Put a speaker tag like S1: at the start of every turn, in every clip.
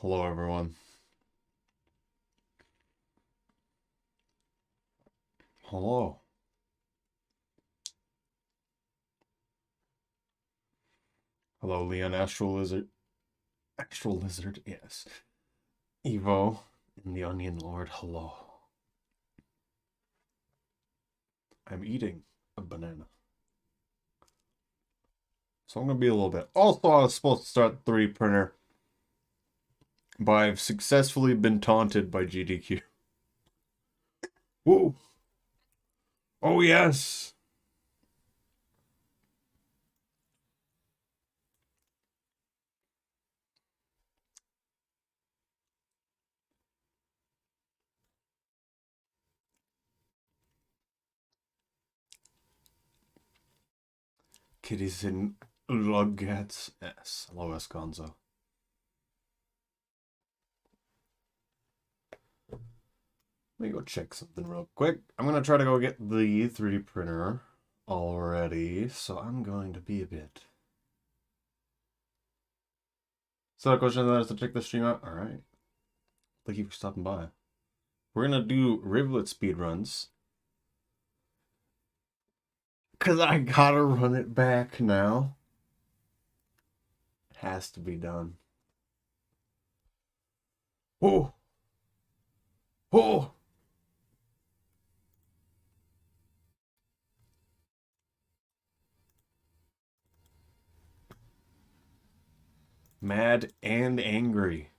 S1: Hello, everyone. Hello. Hello, Leon, Astral Lizard. Astral Lizard, yes. Evo and the Onion Lord, hello. I'm eating a banana. So I'm going to be a little bit. Also, I was supposed to start the 3D printer, but I've successfully been taunted by GDQ. Woo! Oh, yes! Kitties and Lugats. Yes. Hello, Esconzo. Let me go check something real quick. I'm going to try to go get the 3D printer already, so I'm going to be a bit. So the question that is to check the stream out. All right. Thank you for stopping by. We're gonna do Rivulet speedruns. Cause I gotta run it back now. Has to be done. Oh, oh. Mad and angry.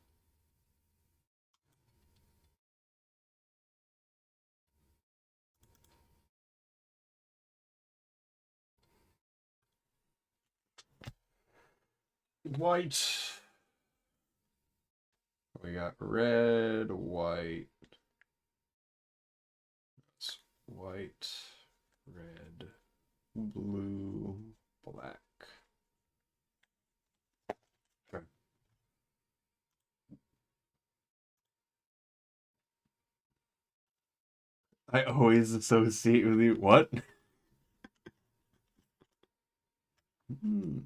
S1: White. We got red, white. It's white, red, blue, black. Okay. I always associate with you. What? Hmm.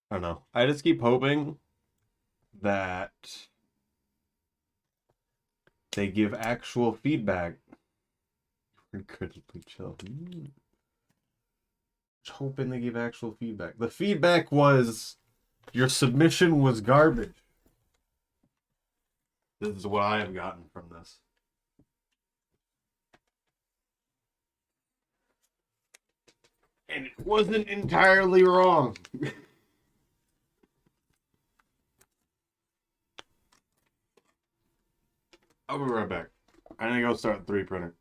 S1: I don't know. I just keep hoping that they give actual feedback. Incredibly chill. Just hoping they give actual feedback. The feedback was your submission was garbage. This is what I have gotten from this. And it wasn't entirely wrong. I'll be right back. I need to go start the 3D printer.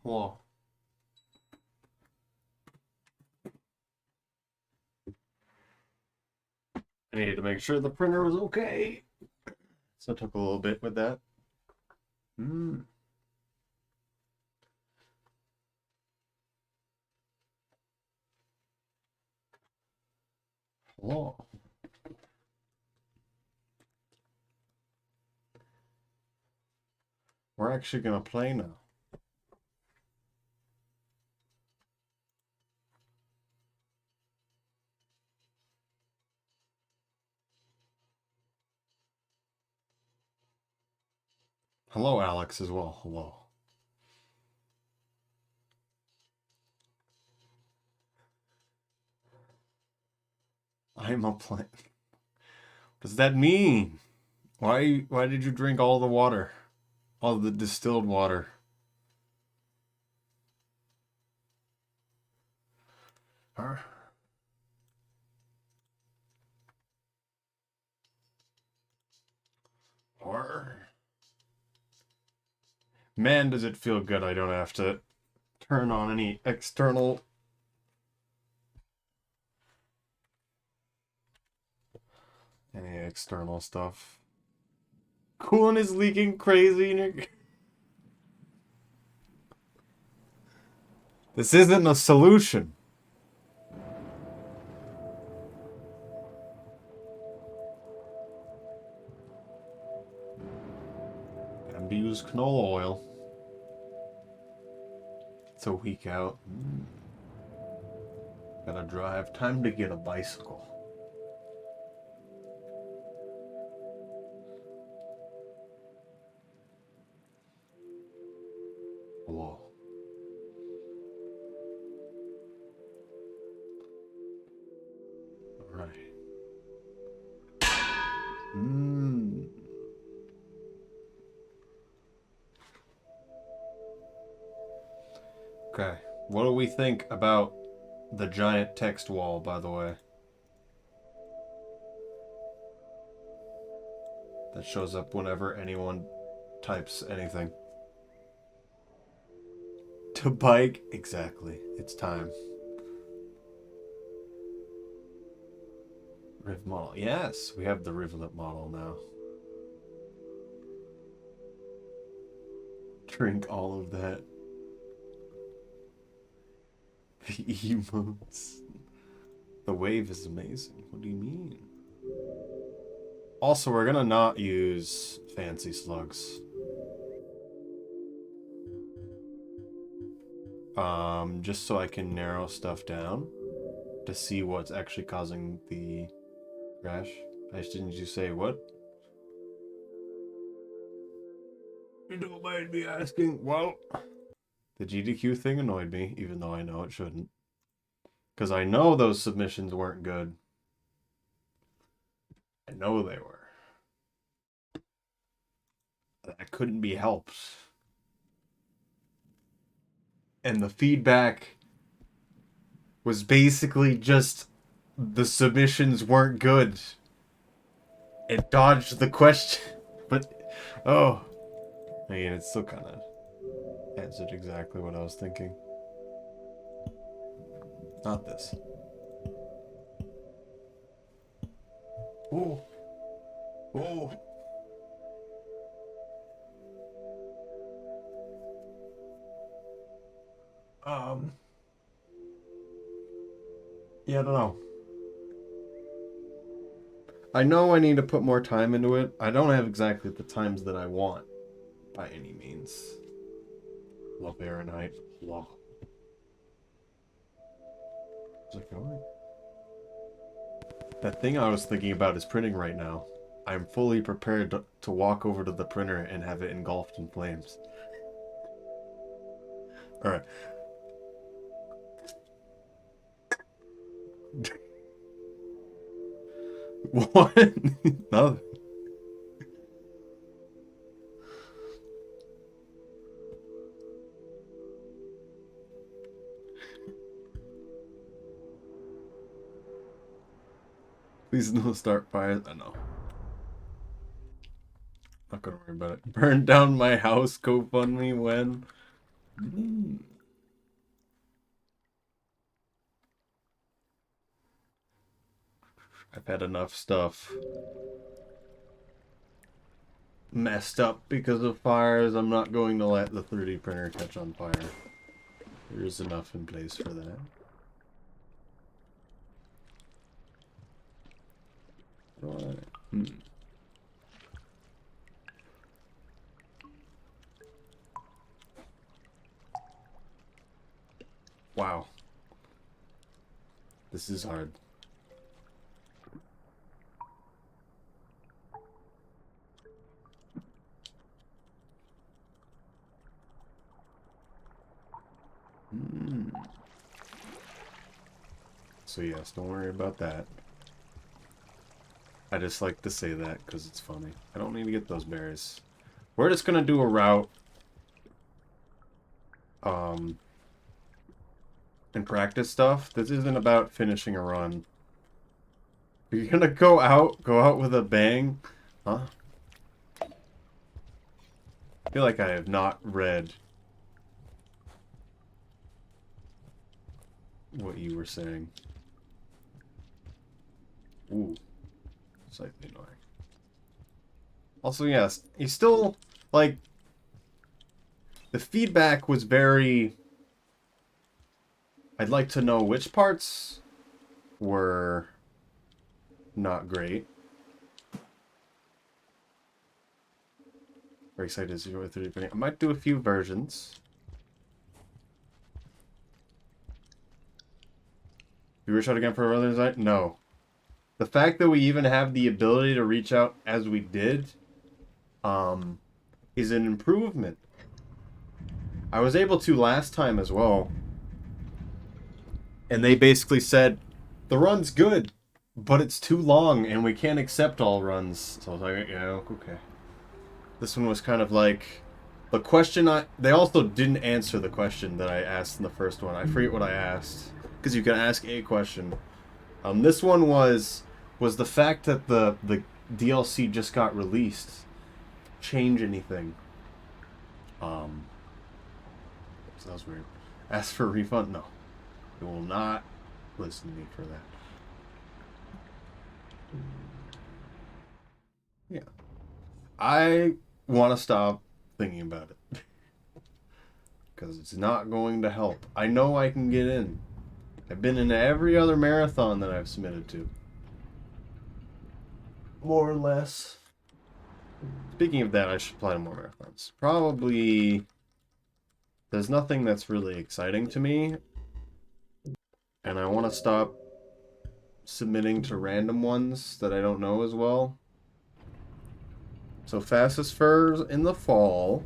S1: Whoa. I needed to make sure the printer was okay. So it took a little bit with that. Hmm. Whoa. We're actually gonna play now. Hello, Alex, as well. Hello. I'm a plant. What does that mean? Why did you drink all the water? All the distilled water? Huh? Or man, does it feel good I don't have to turn on any external stuff. Coolant is leaking crazy in your... This isn't a solution. Time to use canola oil. It's a week out. Gotta drive. Time to get a bicycle. Whoa. Alright. Okay. What do we think about the giant text wall, by the way? That shows up whenever anyone types anything. To bike? Exactly. It's time. Riv model. Yes, we have the Rivulet model now. Drink all of that. The emotes. The wave is amazing. What do you mean? Also, we're gonna not use fancy slugs. Just so I can narrow stuff down to see what's actually causing the crash. Didn't you say what? You don't mind me asking. Well, the GDQ thing annoyed me, even though I know it shouldn't. Because I know those submissions weren't good. I know they were. That couldn't be helped. And the feedback was basically just the submissions weren't good. It dodged the question. But, oh. I mean, it still kind of answered exactly what I was thinking. Not this. Oh. Oh. Yeah, I don't know. I know I need to put more time into it. I don't have exactly the times that I want, by any means. Love Fahrenheit. Love. How's it going? That thing I was thinking about is printing right now. I'm fully prepared to walk over to the printer and have it engulfed in flames. Alright. What? Nothing. Please no start fires. I know. Not gonna worry about it. Burn down my house, GoFundMe when? Mm. I've had enough stuff messed up because of fires. I'm not going to let the 3D printer catch on fire. There's enough in place for that. Wow. This is hard. So yes, don't worry about that. I just like to say that because it's funny. I don't need to get those berries. We're just gonna do a route. And practice stuff. This isn't about finishing a run. Are you gonna go out with a bang? Huh? I feel like I have not read what you were saying. Ooh. Slightly annoying. Also, yes, you still, like, the feedback was very... I'd like to know which parts were not great. Very excited to see what 3D printing. I might do a few versions. You reach out again for other design? No. The fact that we even have the ability to reach out as we did, is an improvement. I was able to last time as well. And they basically said, the run's good, but it's too long and we can't accept all runs. So I was like, yeah, okay. This one was kind of like, the question they also didn't answer the question that I asked in the first one. I forget what I asked, because you can ask a question. This one was the fact that the DLC just got released change anything? So that was weird. Ask for a refund? No. You will not listen to me for that. Yeah. I want to stop thinking about it. Because it's not going to help. I know I can get in. I've been in every other marathon that I've submitted to. More or less. Speaking of that, I should apply to more marathons. Probably... There's nothing that's really exciting to me. And I want to stop submitting to random ones that I don't know as well. So Fastest Furs in the fall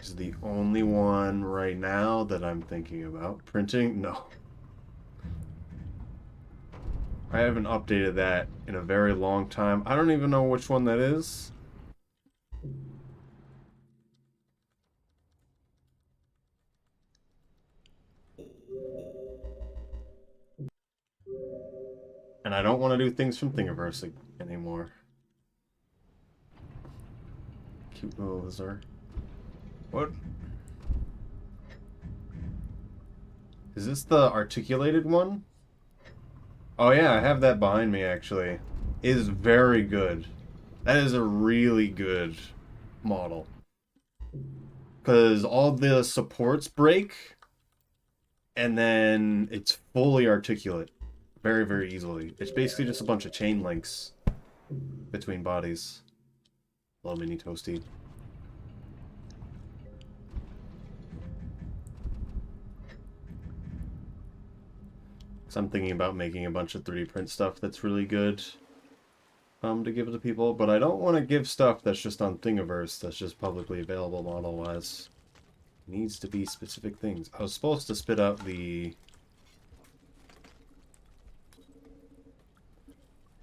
S1: is the only one right now that I'm thinking about. Printing? No. I haven't updated that in a very long time. I don't even know which one that is. And I don't want to do things from Thingiverse anymore. Cute little lizard. What? Is this the articulated one? Oh yeah, I have that behind me actually. It is very good. That is a really good model. Because all the supports break, and then it's fully articulate. Very, very easily. It's basically just a bunch of chain links between bodies. Little mini toasty. So I'm thinking about making a bunch of 3D print stuff that's really good to give to people, but I don't want to give stuff that's just on Thingiverse that's just publicly available model-wise. It needs to be specific things. I was supposed to spit out the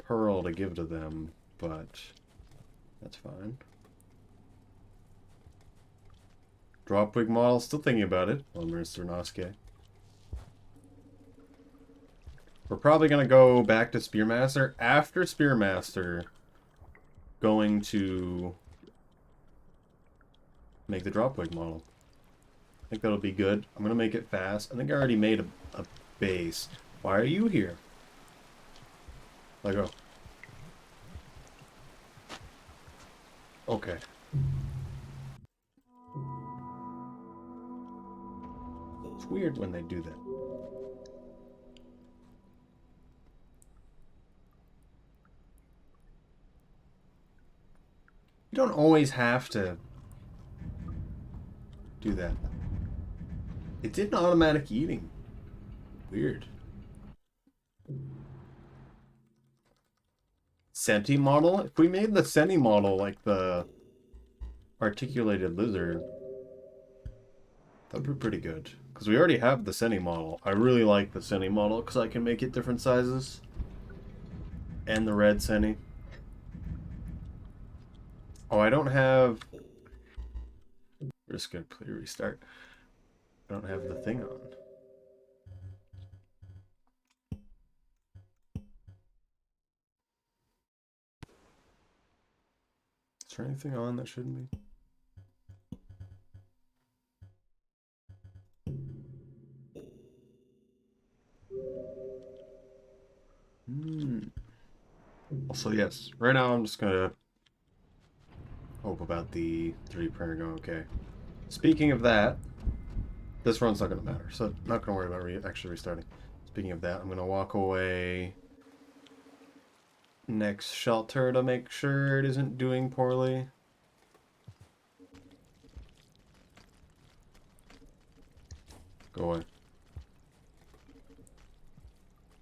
S1: pearl to give to them, but that's fine. Dropwig model, still thinking about it. Mr. Nosuke. We're probably going to go back to Spearmaster. After Spearmaster, going to make the Dropwig model. think that'll be good. I'm gonna make it fast. I think I already made a base. Why are you here? Let go. Okay. It's weird when they do that. You don't always have to do that. It did automatic eating. Weird. Senti model? If we made the Senti model like the articulated lizard, that'd be pretty good. Because we already have the Senti model. I really like the Senti model because I can make it different sizes. And the red Senti. Oh, I don't have... We're just gonna play restart. I don't have the thing on. Is there anything on that shouldn't be? Also, yes. Right now, I'm just gonna hope about the 3D printer going okay. Speaking of that, this run's not gonna matter, so not gonna worry about actually restarting. Speaking of that, I'm gonna walk away next shelter to make sure it isn't doing poorly. Go away.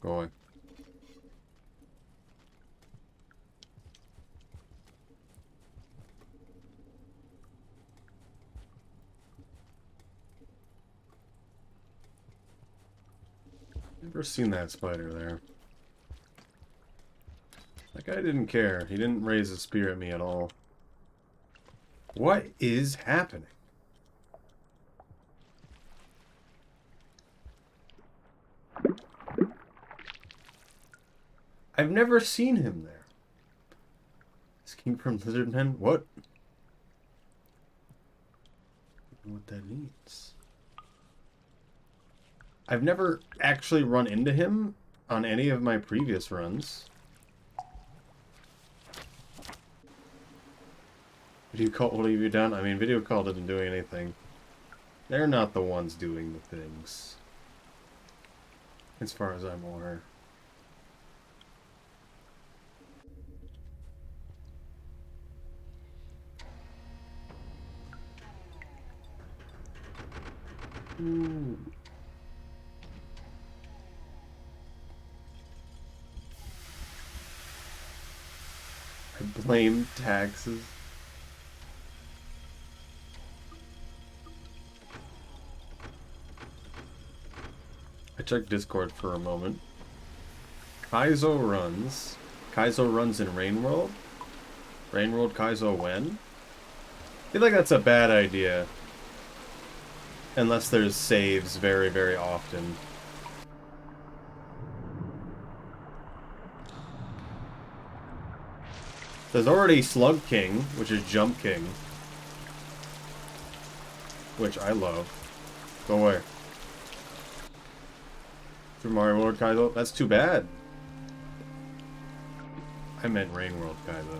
S1: Go away. Never seen that spider there. That guy didn't care. He didn't raise his spear at me at all. What is happening? I've never seen him there. This came from Lizardmen? What? I don't know what that means. I've never actually run into him on any of my previous runs. Video call, what have you done? I mean, video call didn't do anything. They're not the ones doing the things. As far as I'm aware. Ooh. I blame taxes. I checked Discord for a moment. Kaizo runs. Kaizo runs in Rainworld? Rainworld Kaizo when? I feel like that's a bad idea. Unless there's saves very, very often. There's already Slug King, which is Jump King. Which I love. Go away. Through Mario World Kaizo? That's too bad. I meant Rain World Kaizo.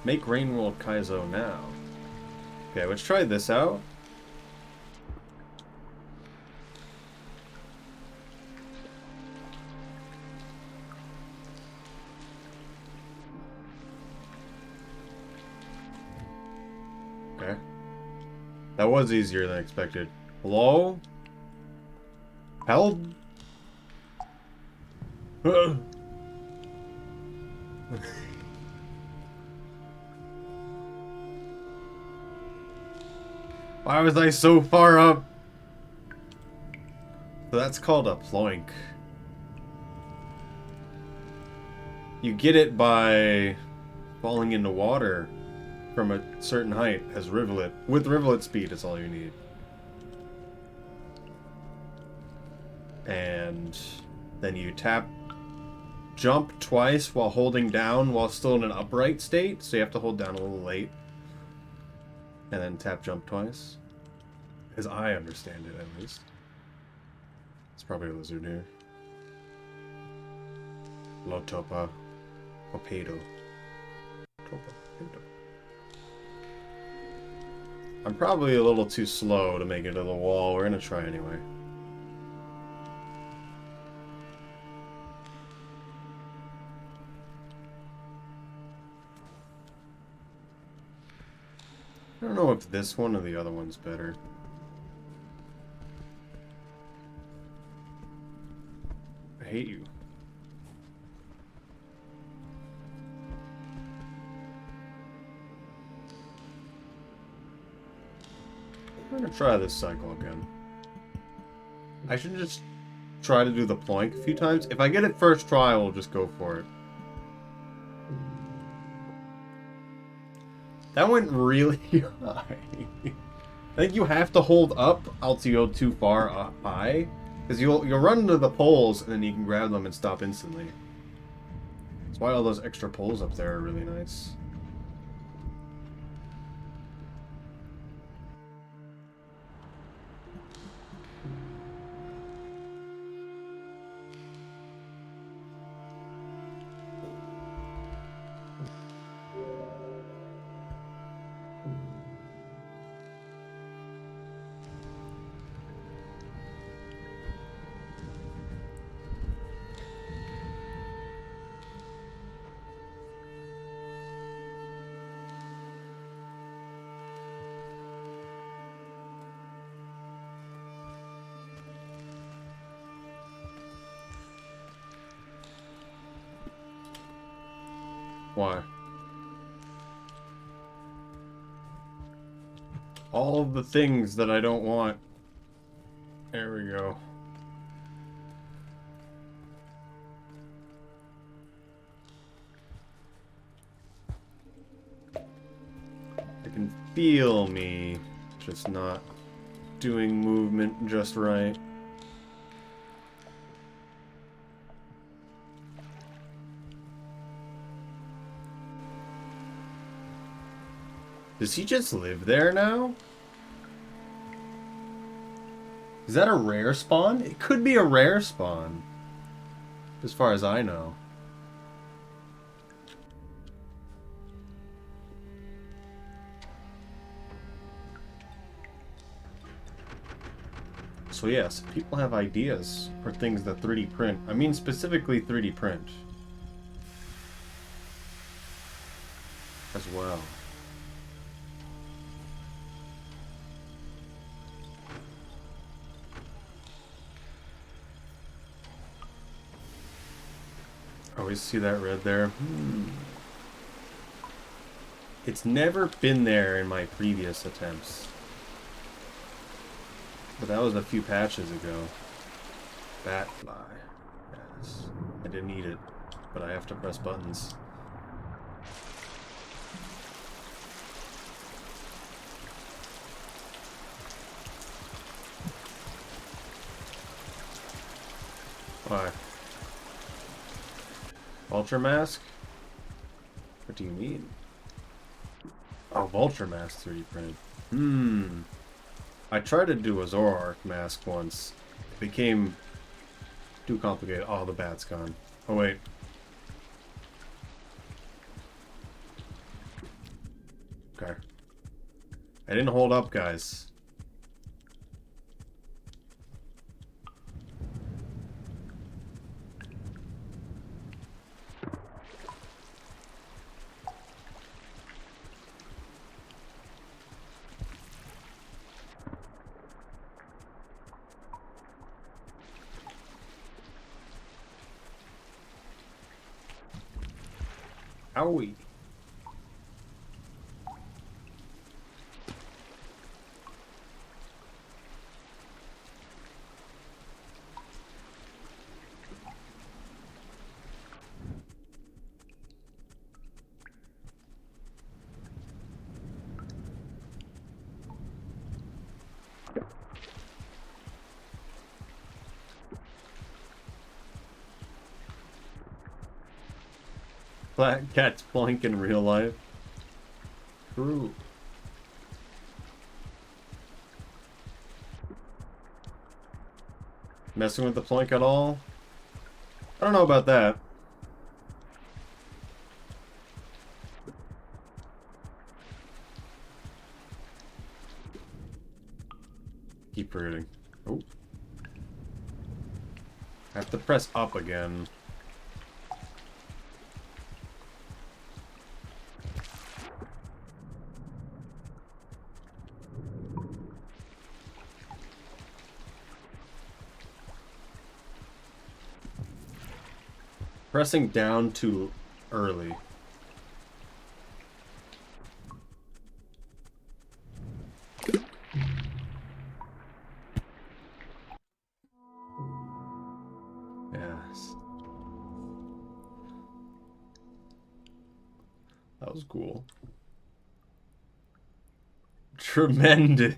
S1: Make Rain World Kaizo now. Okay, let's try this out. Okay. That was easier than expected. Hello? Help? Why was I so far up? So that's called a ploink. You get it by falling into water from a certain height as Rivulet. With Rivulet speed is all you need. And then you tap jump twice while holding down while still in an upright state. So you have to hold down a little late. And then tap jump twice. As I understand it, at least. It's probably a lizard here. Lotopa. Popedo. I'm probably a little too slow to make it to the wall. We're gonna try anyway. I don't know if this one or the other one's better. I hate you. I'm gonna try this cycle again. I should just try to do the plank a few times. If I get it first try, I'll just go for it. That went really high. I think you have to hold up else you go too far high. Because you'll run into the poles and then you can grab them and stop instantly. That's why all those extra poles up there are really nice. Why? All of the things that I don't want. There we go. I can feel me just not doing movement just right. Does he just live there now? Is that a rare spawn? It could be a rare spawn. As far as I know. So yes, people have ideas for things that 3D print. I mean specifically 3D print. As well. Always see that red there. It's never been there in my previous attempts. But that was a few patches ago. Bat fly. Yes. I didn't eat it, but I have to press buttons. Why? Vulture mask? What do you mean? Oh, vulture mask 3D printed. I tried to do a Zoroark mask once. It became too complicated. Oh, the bat's gone. Oh, wait. Okay. I didn't hold up, guys. Owie. Black cat's plank in real life. True. Messing with the plank at all? I don't know about that. Keep hurting. Oh. I have to press up again. Pressing down too early. Yes. That was cool. Tremendous.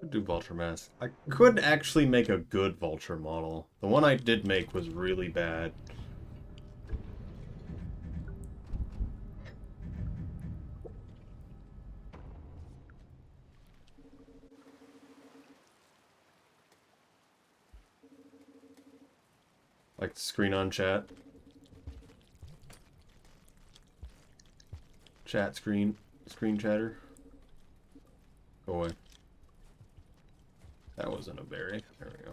S1: Could do vulture mask. I could actually make a good vulture model. The one I did make was really bad. Like the screen on chat. Chat screen. Screen chatter. Go away. That wasn't a berry. There we go.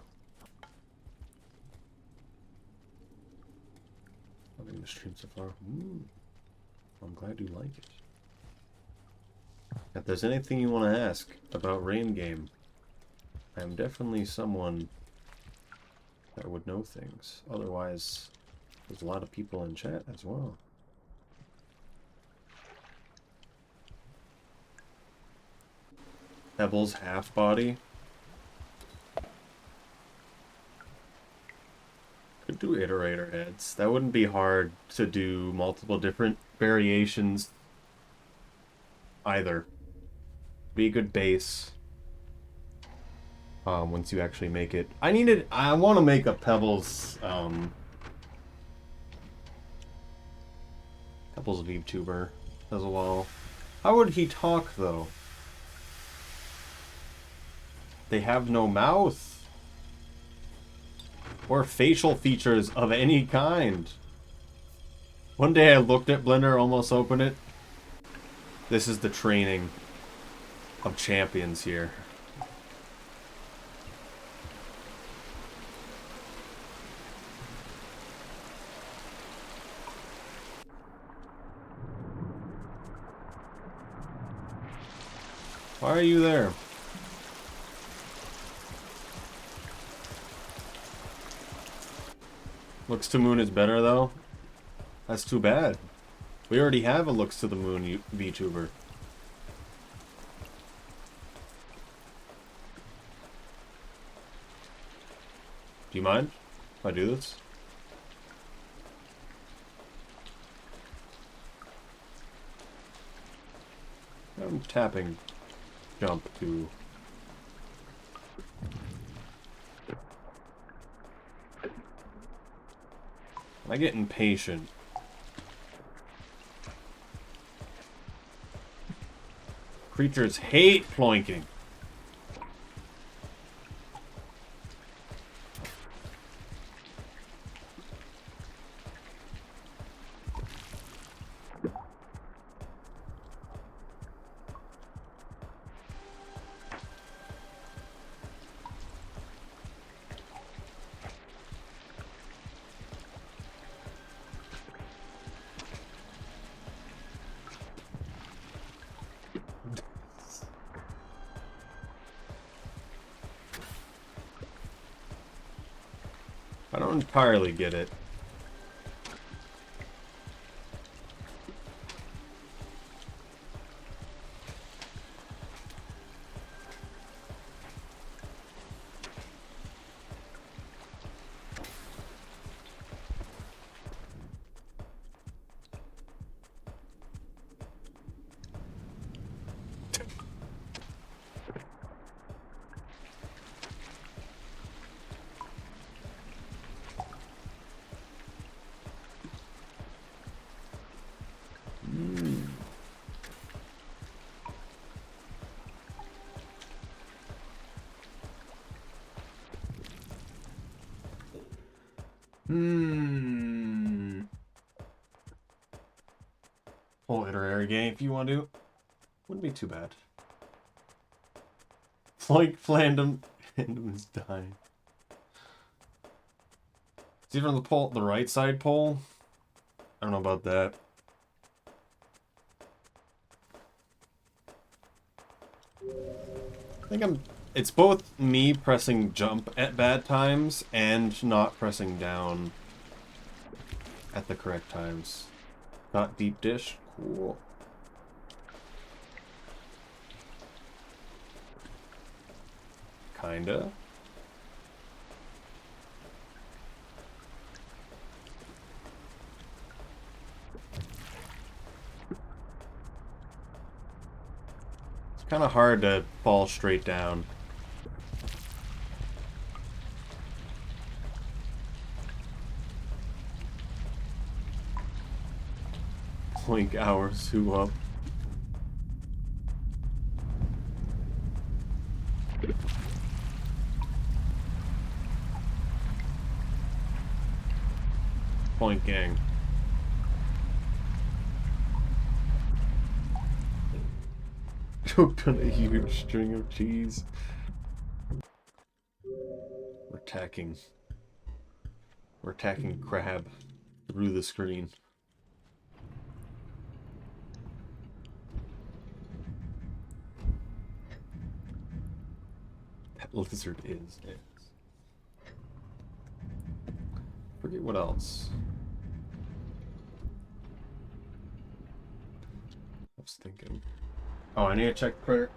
S1: Loving the stream so far. Ooh. I'm glad you like it. If there's anything you want to ask about Rain Game, I'm definitely someone that would know things. Otherwise, there's a lot of people in chat as well. Pebbles half body. Could do iterator heads. That wouldn't be hard to do multiple different variations either. Be a good base. Once you actually make it. I want to make a Pebbles, Pebbles VTuber as well. How would he talk, though? They have no mouth. Or facial features of any kind. One day I looked at Blender, almost opened it. This is the training of champions here. Why are you there? Looks to Moon is better, though? That's too bad. We already have a Looks to the Moon VTuber. Do you mind if I do this? I'm tapping jump to... I get impatient. Creatures hate ploinking. I don't entirely get it. Hmm. Whole literary game if you want to. Wouldn't be too bad. Like Flandom is dying. Is even the right side pole? I don't know about that. I think it's both me pressing jump at bad times and not pressing down at the correct times. Got deep dish. Cool. Kinda. It's kind of hard to fall straight down. Blink hours, who up? Point gang. Choked on a huge string of cheese. We're attacking crab through the screen. That lizard is. Forget what else. I was thinking. Oh, I need to check prayer.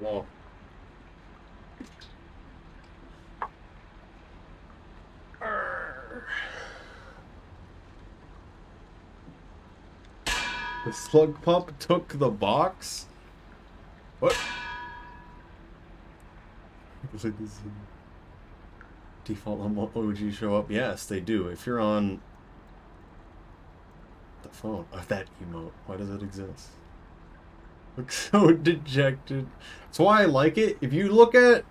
S1: Whoa. The slug pup took the box? What? Looks like this default OG show up. Yes, they do. If you're on the phone. That emote. Why does it exist? Looks so dejected. That's why I like it. If you look at...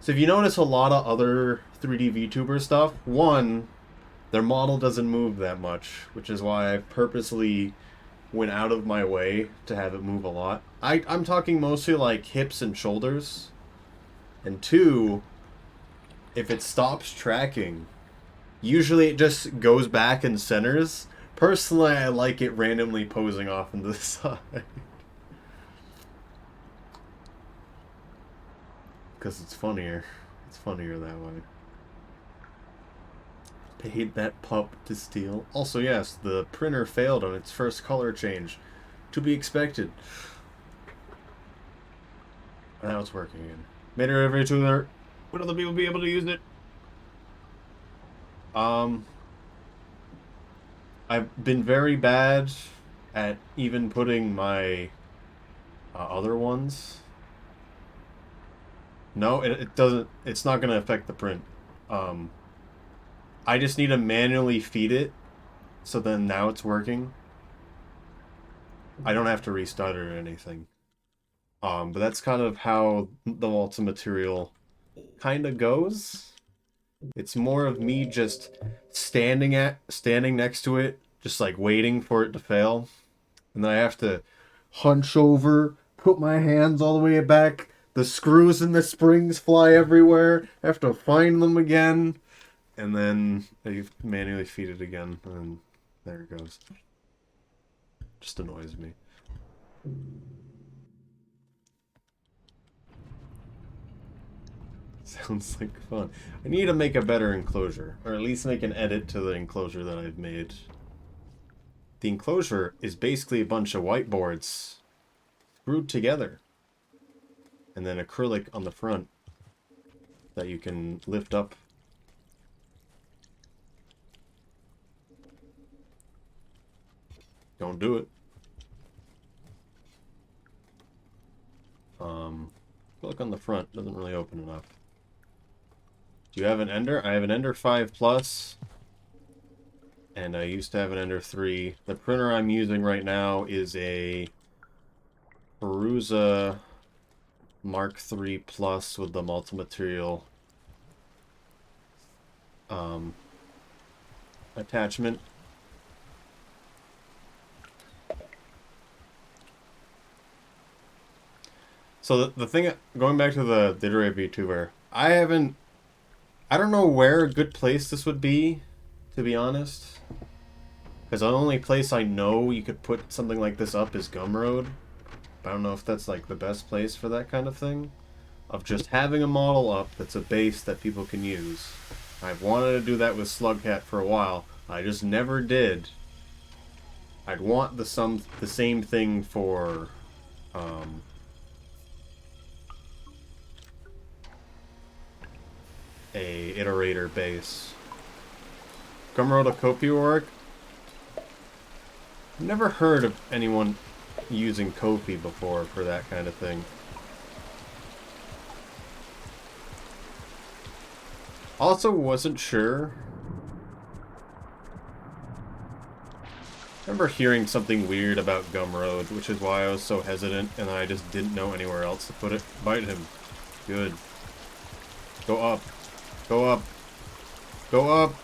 S1: So if you notice a lot of other 3D VTuber stuff, one, their model doesn't move that much, which is why I purposely went out of my way to have it move a lot. I'm talking mostly like hips and shoulders. And two, if it stops tracking, usually it just goes back and centers. Personally, I like it randomly posing off into the side. Because it's funnier. It's funnier that way. Paid that pup to steal. Also, yes, the printer failed on its first color change. To be expected. Now it's working again. Made it every to there. Would other people be able to use it? I've been very bad at even putting my other ones. No, it doesn't. It's not going to affect the print. I just need to manually feed it, so then now it's working. I don't have to restart it or anything. But that's kind of how the multi-material kind of goes. It's more of me just standing next to it, just like waiting for it to fail. And then I have to hunch over, put my hands all the way back. The screws and the springs fly everywhere. I have to find them again. And then I manually feed it again. And there it goes. Just annoys me. Sounds like fun. I need to make a better enclosure. Or at least make an edit to the enclosure that I've made. The enclosure is basically a bunch of whiteboards screwed together. And then acrylic on the front that you can lift up. Don't do it. Acrylic on the front doesn't really open enough. Do you have an Ender? I have an Ender 5 Plus. And I used to have an Ender 3. The printer I'm using right now is a Perusa Mark 3 Plus with the multi-material attachment. So the thing, going back to the Diderot VTuber, I don't know where a good place this would be, to be honest. Because the only place I know you could put something like this up is Gumroad. I don't know if that's like the best place for that kind of thing. Of just having a model up that's a base that people can use. I've wanted to do that with Slugcat for a while. I just never did. I'd want the same thing for a iterator base. Gumroad a copy work? I've never heard of anyone using Kofi before for that kind of thing. Also wasn't sure. I remember hearing something weird about Gumroad, which is why I was so hesitant, and I just didn't know anywhere else to put it. Bite him. Good. Go up. Go up. Go up.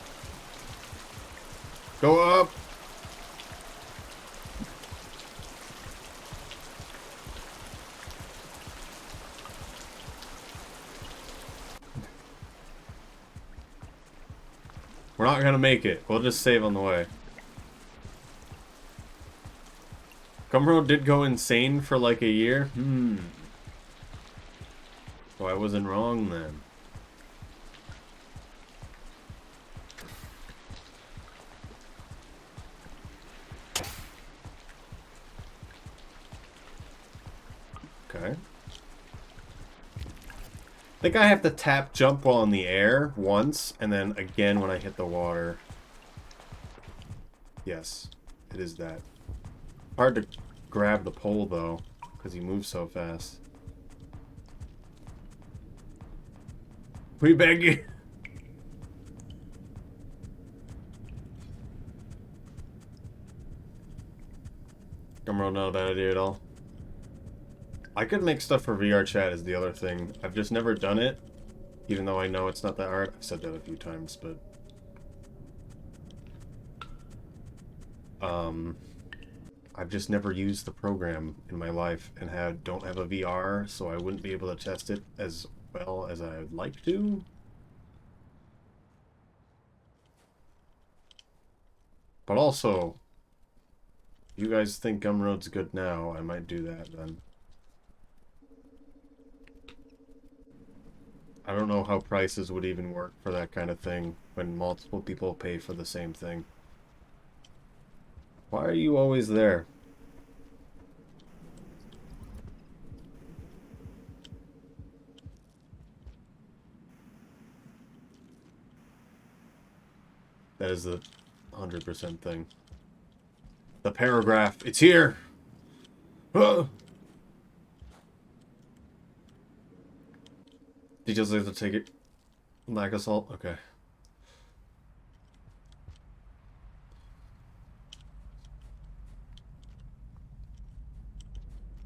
S1: Go up. We're not gonna make it. We'll just save on the way. Gumroad did go insane for like a year. So I wasn't wrong then. Okay. I think I have to tap jump while in the air once, and then again when I hit the water. Yes, it is that. Hard to grab the pole though, because he moves so fast. We beg you. Gumroad, not a bad idea at all. I could make stuff for VR chat is the other thing. I've just never done it, even though I know it's not that hard. I've said that a few times, but... I've just never used the program in my life and don't have a VR, so I wouldn't be able to test it as well as I would like to. But also, you guys think Gumroad's good now, I might do that then. I don't know how prices would even work for that kind of thing when multiple people pay for the same thing. Why are you always there? That is the 100% thing. The paragraph. It's here! Ah! Details have to take it. Lack assault? Okay.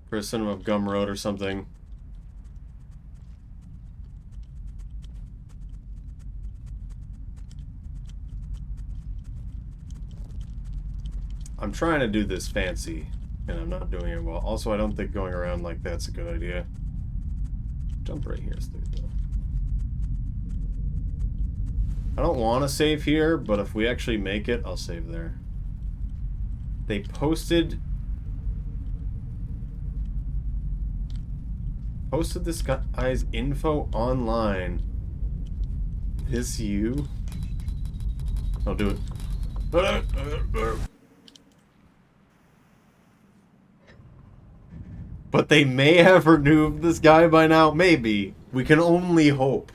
S1: For a cinema of Gumroad or something. I'm trying to do this fancy, and I'm not doing it well. Also, I don't think going around like that's a good idea. Jump right here, though. I don't want to save here, but if we actually make it, I'll save there. They posted this guy's info online. Is you? I'll do it. But they may have removed this guy by now. Maybe. We can only hope.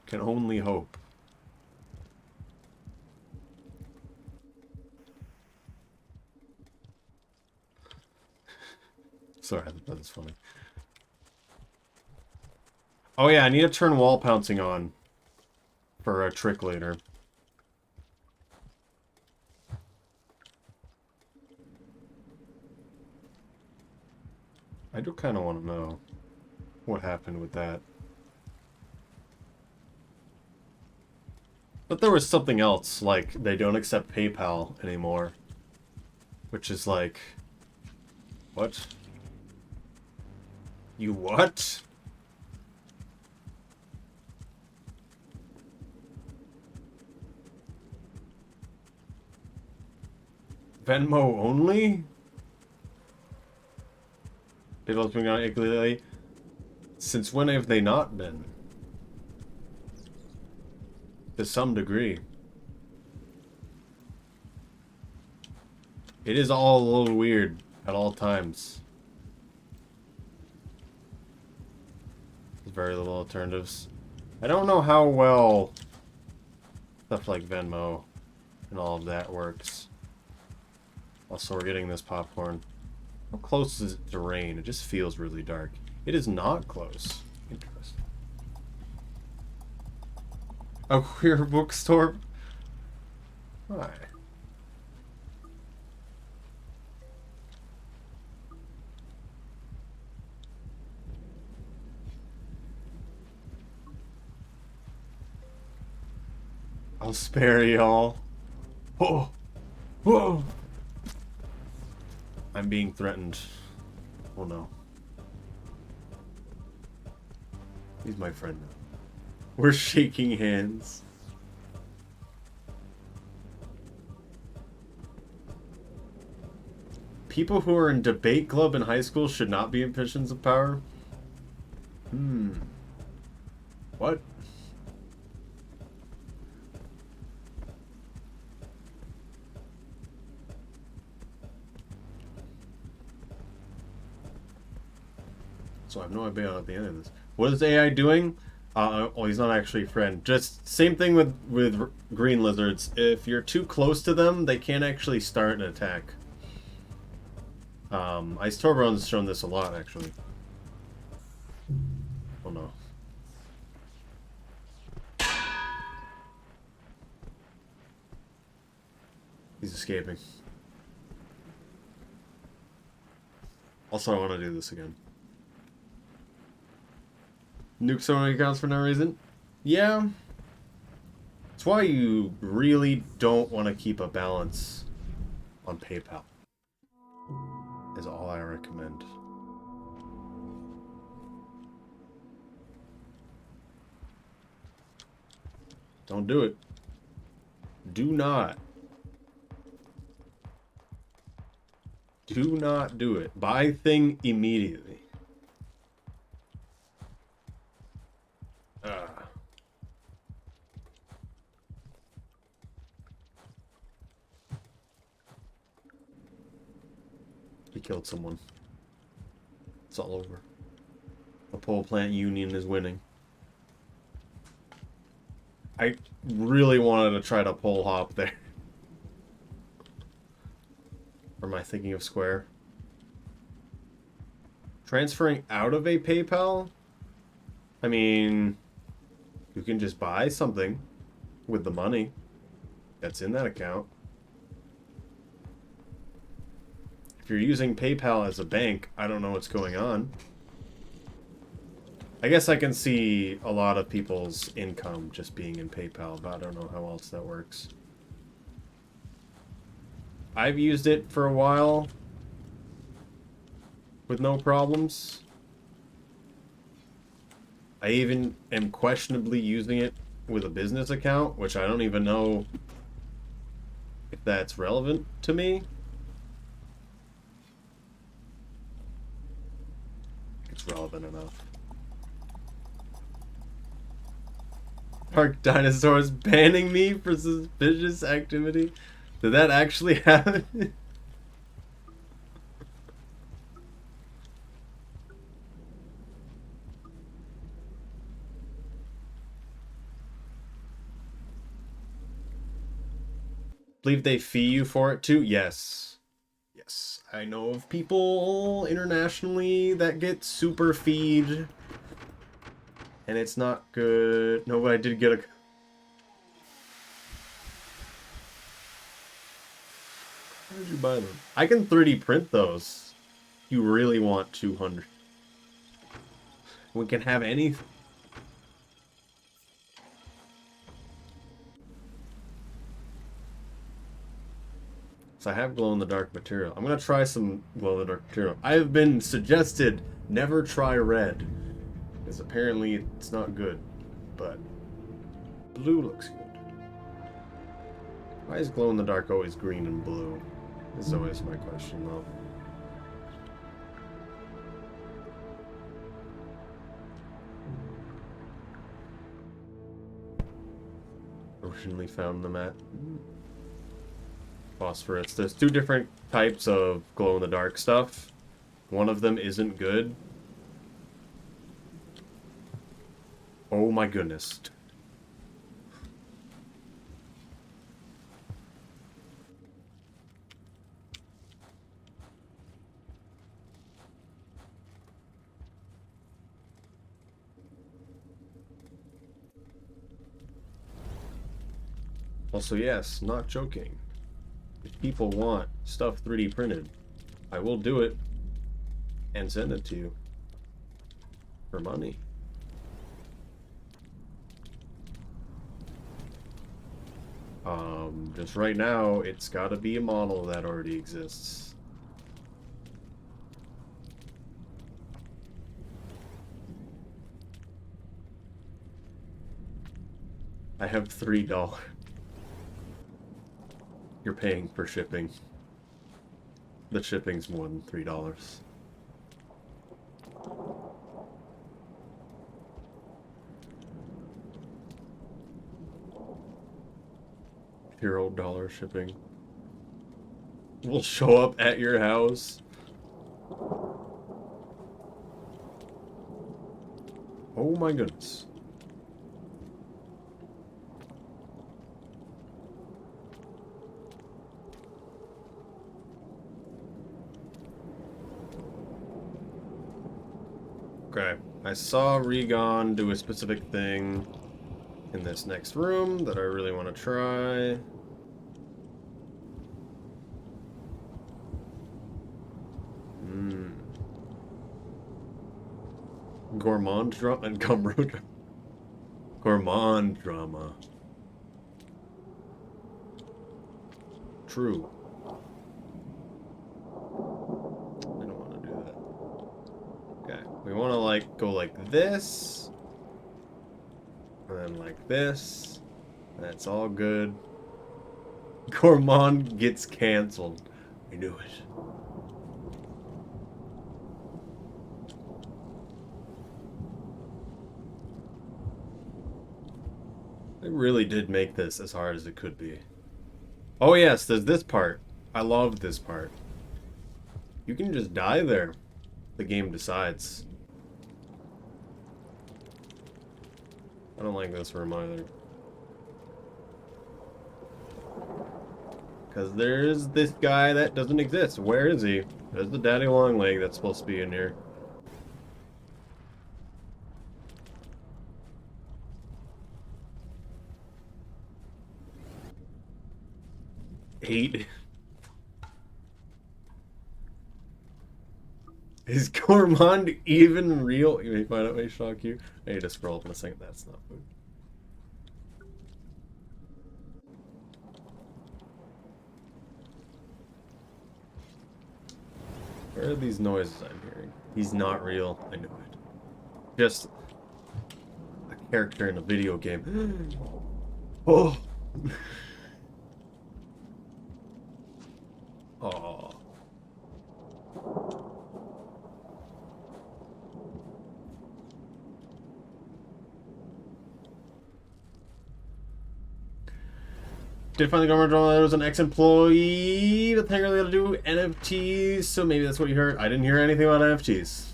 S1: Can only hope. Sorry, that was funny. Oh yeah, I need to turn wall pouncing on for a trick later. I do kind of want to know what happened with that. But there was something else, like they don't accept PayPal anymore. Which is like... What? You what? Venmo only? PayPal's been on Italy. Since when have they not been? To some degree. It is all a little weird at all times. There's very little alternatives. I don't know how well stuff like Venmo and all of that works. Also, we're getting this popcorn. How close is it to rain? It just feels really dark. It is not close. Interesting. A queer bookstore? Why? I'll spare y'all. Whoa! Whoa! I'm being threatened. Oh no. He's my friend now. We're shaking hands. People who are in debate club in high school should not be in positions of power? What? So I have no idea at the end of this. What is AI doing? Oh, he's not actually a friend. Just same thing with green lizards. If you're too close to them, they can't actually start an attack. Ice Torbo's shown this a lot, actually. Oh no. He's escaping. Also, I want to do this again. Nuke so many accounts for no reason? Yeah. That's why you really don't want to keep a balance on PayPal. Is all I recommend. Don't do it. Do not. Do not do it. Buy thing immediately. He killed someone. It's all over. The pole plant union is winning. I really wanted to try to pole hop there. Or am I thinking of Square? Transferring out of a PayPal? I mean, you can just buy something with the money that's in that account. If you're using PayPal as a bank, I don't know what's going on. I guess I can see a lot of people's income just being in PayPal, but I don't know how else that works. I've used it for a while with no problems. I even am questionably using it with a business account, which I don't even know if that's relevant to me. It's relevant enough. Park Dinosaurs banning me for suspicious activity? Did that actually happen? Believe they fee you for it too? Yes. Yes. I know of people internationally that get super feed. And it's not good. No, but I did get a... How did you buy them? I can 3D print those. You really want 200. We can have anything. So I have glow-in-the-dark material. I'm gonna try some glow-in-the-dark material. I have been suggested never try red, because apparently it's not good, but blue looks good. Why is glow-in-the-dark always green and blue? This is always my question, though. Originally found them at phosphorus. There's two different types of glow-in-the-dark stuff. One of them isn't good. Oh my goodness. Also, yes, not joking. If people want stuff 3D printed, I will do it and send it to you for money. Just right now, it's gotta be a model that already exists. I have $3. You're paying for shipping. The shipping's more than $3. $0 shipping. Will show up at your house. Oh my goodness. Okay, I saw Regon do a specific thing in this next room that I really want to try. Gourmand drama and Gumroad drama. Gourmand drama. True. I don't want to do that. Okay. We want to like go like this. And then like this. That's all good. Gourmand gets canceled. I knew it. They really did make this as hard as it could be. Oh yes, there's this part. I love this part. You can just die there. The game decides. I don't like this room either. Because there's this guy that doesn't exist. Where is he? There's the daddy long leg that's supposed to be in here. Eight. Is Gourmand even real? You may find out may shock you. I need to scroll up in a second. That's not food. Where are these noises I'm hearing? He's not real. I knew it. Just a character in a video game. Oh. Oh. Did find the government drama. There was an ex-employee that thing really got to do NFTs, so maybe that's what you heard. I didn't hear anything about NFTs.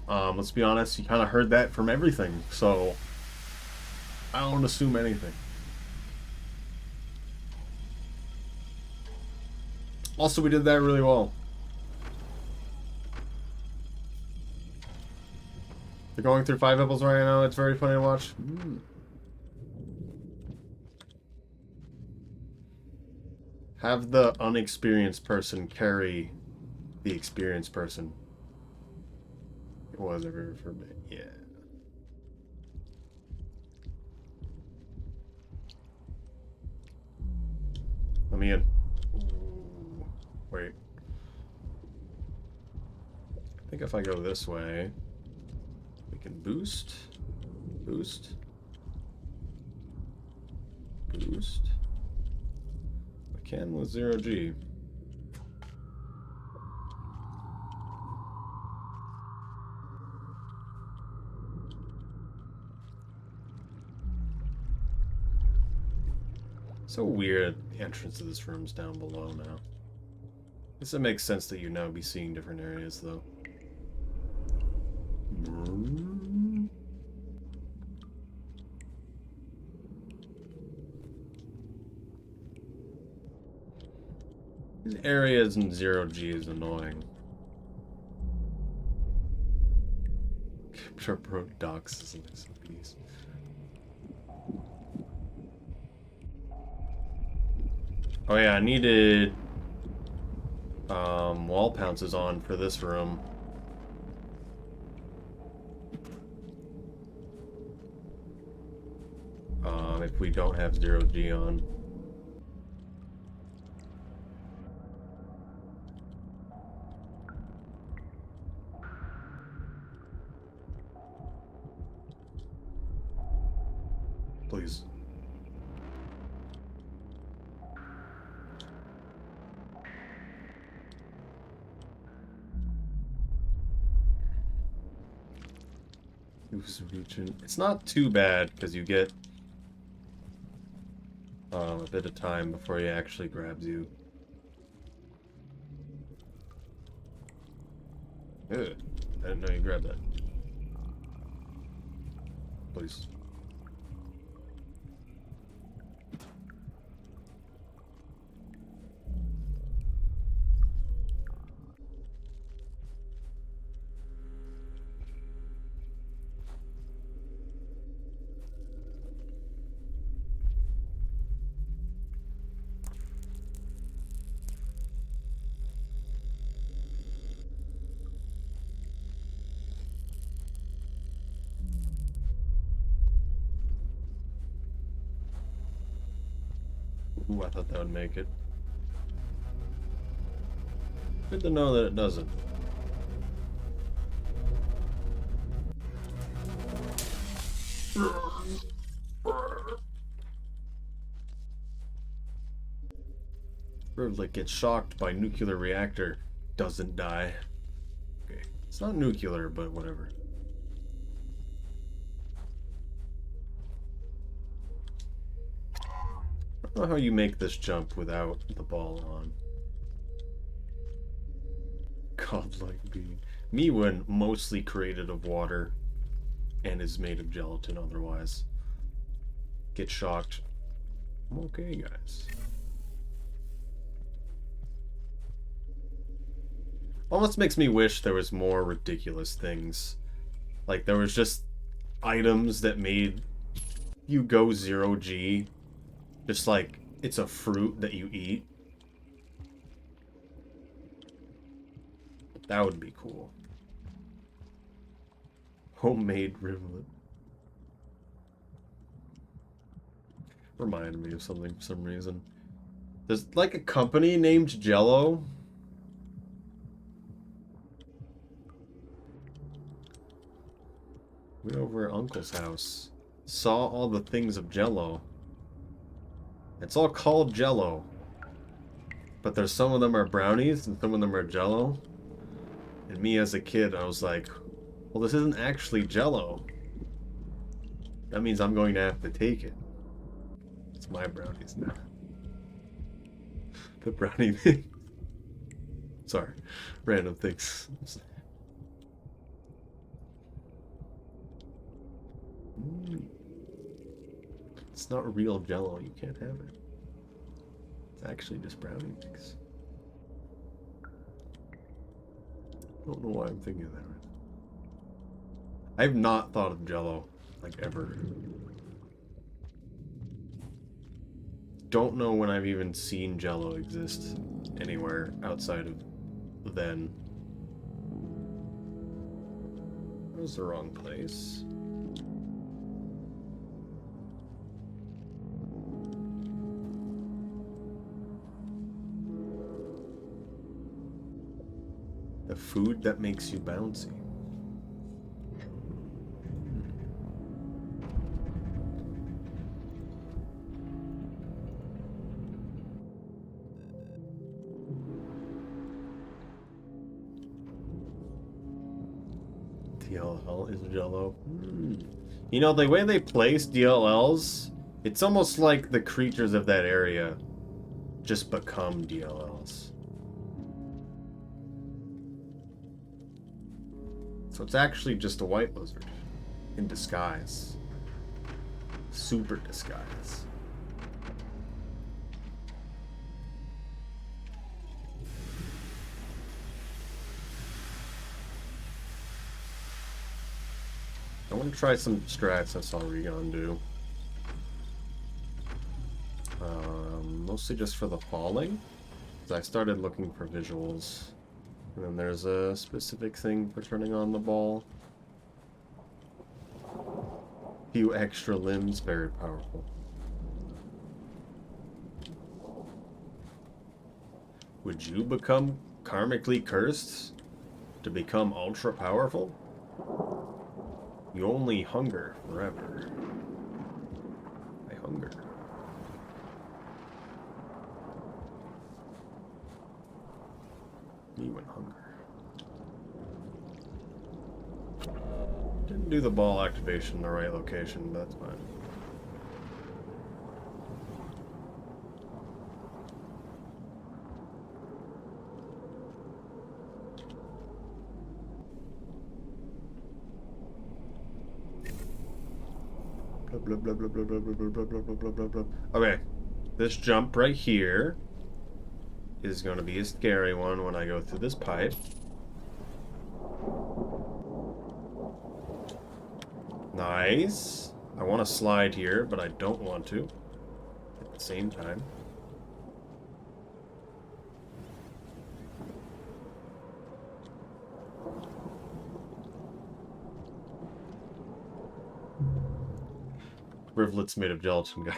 S1: Let's be honest, you kind of heard that from everything, so I don't assume anything. Also, we did that really well. They're going through 5 levels right now. It's very funny to watch. Have the unexperienced person carry the experienced person. It was ever for me. Yeah. Let me in. Ooh. Wait. I think if I go this way, we can boost. Boost. Boost. I can with 0G. So weird, the entrance to this room's down below now. I guess it makes sense that you now be seeing different areas, though. These areas in 0G is annoying. Pro docs is a piece. Oh yeah, I needed wall pounces on for this room. If we don't have 0G on. Please. Region. It's not too bad because you get a bit of time before he actually grabs you. Ugh, I didn't know you grabbed that. Please. Ooh, I thought that would make it. Good to know that it doesn't. Rivulet gets shocked by nuclear reactor. Doesn't die. Okay. It's not nuclear, but whatever. I don't know how you make this jump without the ball on. Godlike being. Me when mostly created of water and is made of gelatin otherwise. Get shocked. I'm okay, guys. Almost makes me wish there was more ridiculous things. Like there was just items that made you go 0G. Just like it's a fruit that you eat. That would be cool. Homemade rivulet. Reminded me of something for some reason. There's like a company named Jello. Went over at Uncle's house. Saw all the things of Jello. It's all called Jello. But there's some of them are brownies and some of them are Jello. And me as a kid, I was like, well, this isn't actually Jello. That means I'm going to have to take it. It's my brownies now. The brownie thing. Sorry. Random things. It's not real Jello. You can't have it. It's actually just brownie mix. I don't know why I'm thinking of that. I've not thought of Jello, like, ever. Don't know when I've even seen Jello exist anywhere outside of then. That was the wrong place. The food that makes you bouncy. DLL is Jello. You know, the way they place DLLs, it's almost like the creatures of that area just become DLLs. So it's actually just a white lizard in disguise. Super disguise. I want to try some strats I saw Regon do. Mostly just for the falling. Because I started looking for visuals. And then there's a specific thing for turning on the ball. Few extra limbs, very powerful. Would you become karmically cursed to become ultra powerful? You only hunger forever. I hunger. You and hunger. Didn't do the ball activation in the right location, but that's fine. Blah, blah, blah, blah, blah, blah, blah, blah, blah, blah, blah, blah. Okay, this jump right here is going to be a scary one when I go through this pipe. Nice. I want to slide here, but I don't want to at the same time. Rivulet's made of gelatin, guy.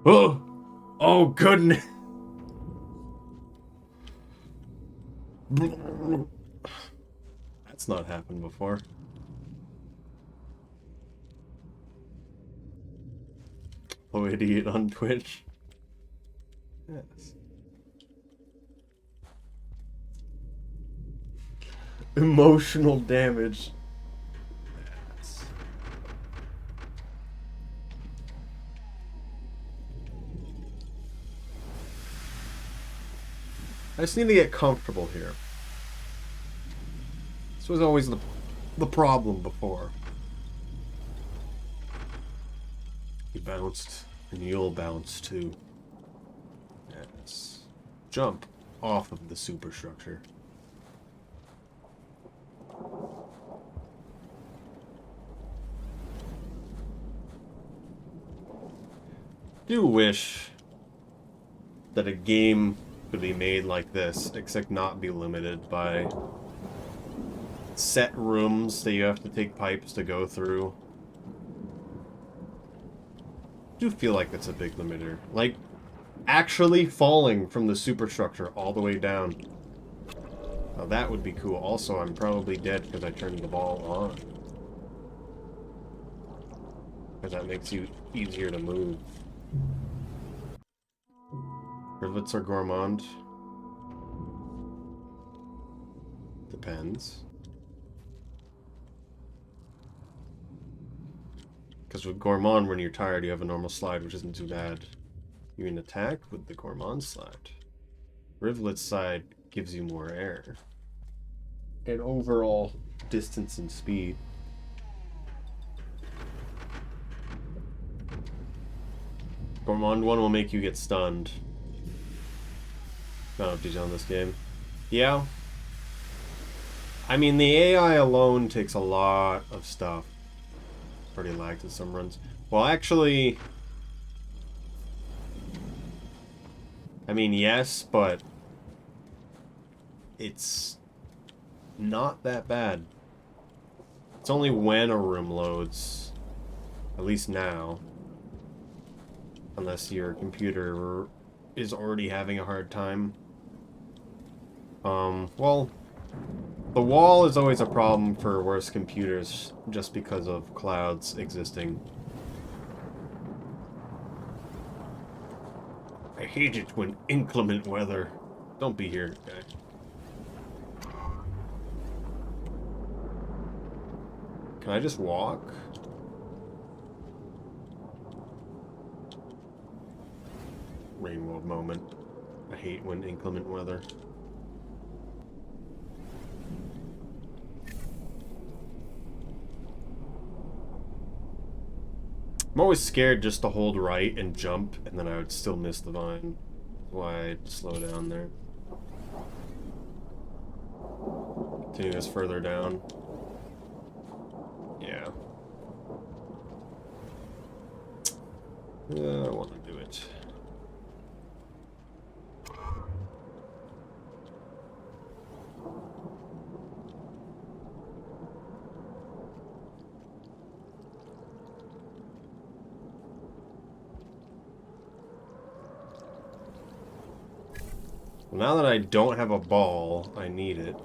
S1: Oh! Oh, goodness. That's not happened before. Oh, idiot on Twitch. Yes. Emotional damage. Yes. I just need to get comfortable here. This was always the problem before. He bounced, and you'll bounce too. Yes. Jump off of the superstructure. Do wish that a game could be made like this, except not be limited by set rooms that you have to take pipes to go through. I do feel like that's a big limiter. Like, actually falling from the superstructure all the way down. Now that would be cool. Also, I'm probably dead because I turned the ball on. Because that makes you easier to move. Rivets are gourmand. Depends. Because with gourmand, when you're tired, you have a normal slide, which isn't too bad. You can attack with the gourmand slide. Rivulet's side gives you more air. And overall distance and speed. Gourmand one will make you get stunned. I don't know if he's on this game. Yeah. I mean, the AI alone takes a lot of stuff. Pretty lagged in some runs. Well, actually... I mean, yes, but... it's... not that bad. It's only when a room loads. At least now. Unless your computer is already having a hard time. Well... the wall is always a problem for worse computers, just because of clouds existing. I hate it when inclement weather. Don't be here, guy. Can I just walk? Rain world moment. I hate when inclement weather. I'm always scared just to hold right and jump, and then I would still miss the vine. That's why I'd slow down there. Continue this further down. Yeah. I want to do it. Well, now that I don't have a ball, I need it.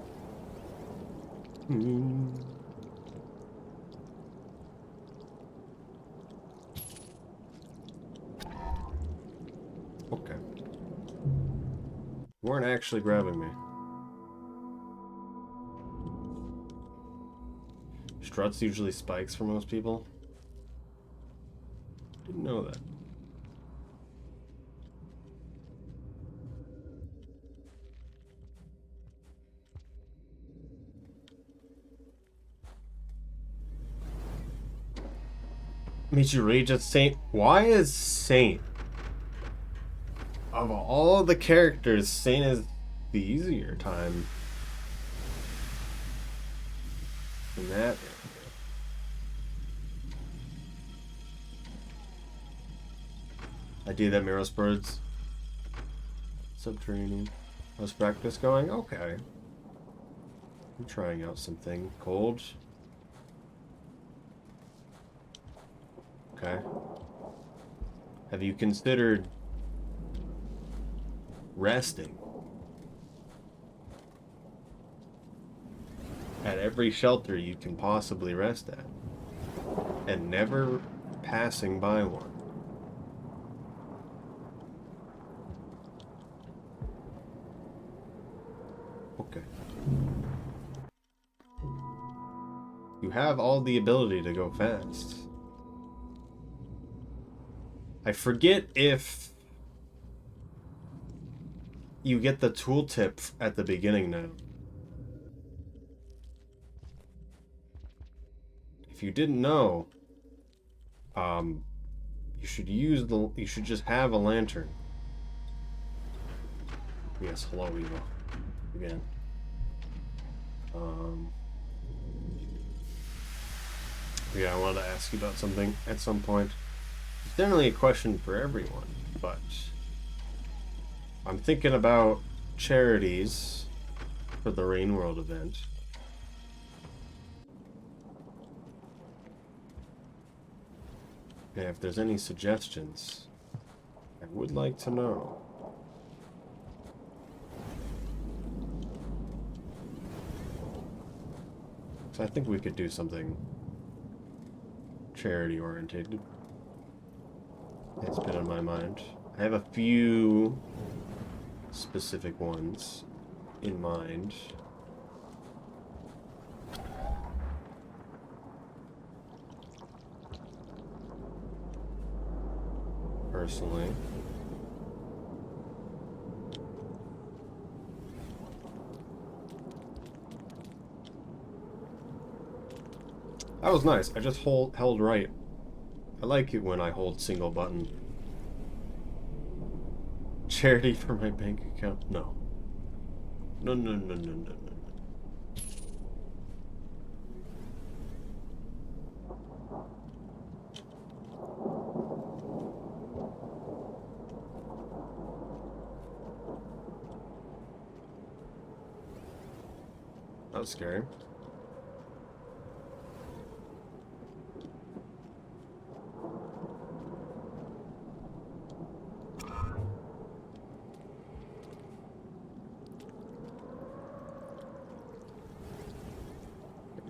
S1: Okay. You weren't actually grabbing me. Struts usually spikes for most people. Didn't know that. Made you rage at Saint. Why is Saint? Of all the characters, Saint is the easier time. In that area. I do that, Miros Birds. Subterranean. How's practice going? Okay. I'm trying out something. Cold. Okay. Have you considered resting at every shelter you can possibly rest at, and never passing by one. Okay. You have all the ability to go fast. I forget if you get the tooltip at the beginning now. If you didn't know, you should just have a lantern. Yes, hello, Evo. Again. Yeah, I wanted to ask you about something at some point. It's definitely a question for everyone, but I'm thinking about charities for the Rain World event. And if there's any suggestions, I would like to know. So I think we could do something charity oriented. It's been on my mind. I have a few specific ones in mind. Personally. That was nice. I just held right. I like it when I hold single button. Charity for my bank account? No. No, no, no, no, no, no. That was scary.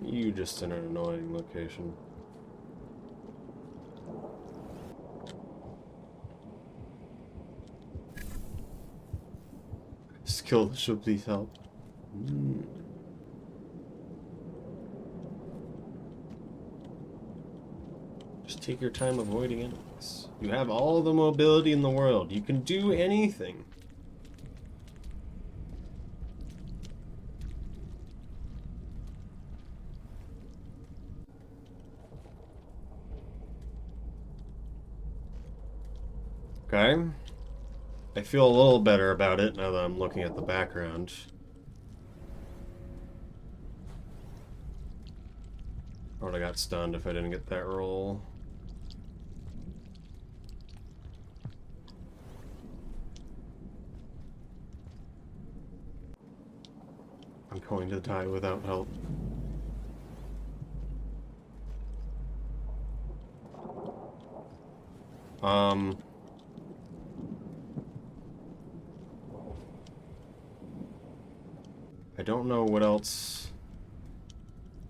S1: You just in an annoying location. Skill should please help. Just take your time avoiding enemies. You have all the mobility in the world. You can do anything. Okay. I feel a little better about it now that I'm looking at the background. I would have got stunned if I didn't get that roll. I'm going to die without help. I don't know what else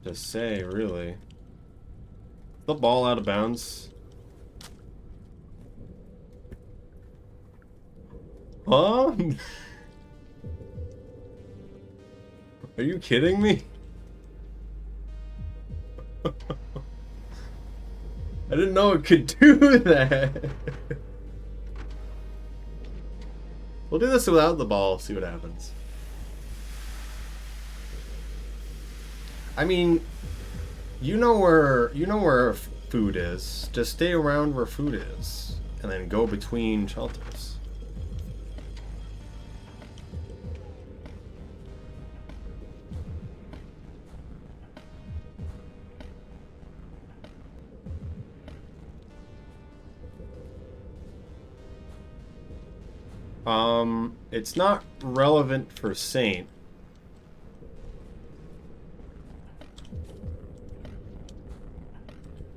S1: to say, really. The ball out of bounds. Huh? Are you kidding me? I didn't know it could do that. We'll do this without the ball, see what happens. I mean, you know where food is. Just stay around where food is, and then go between shelters. It's not relevant for Saint.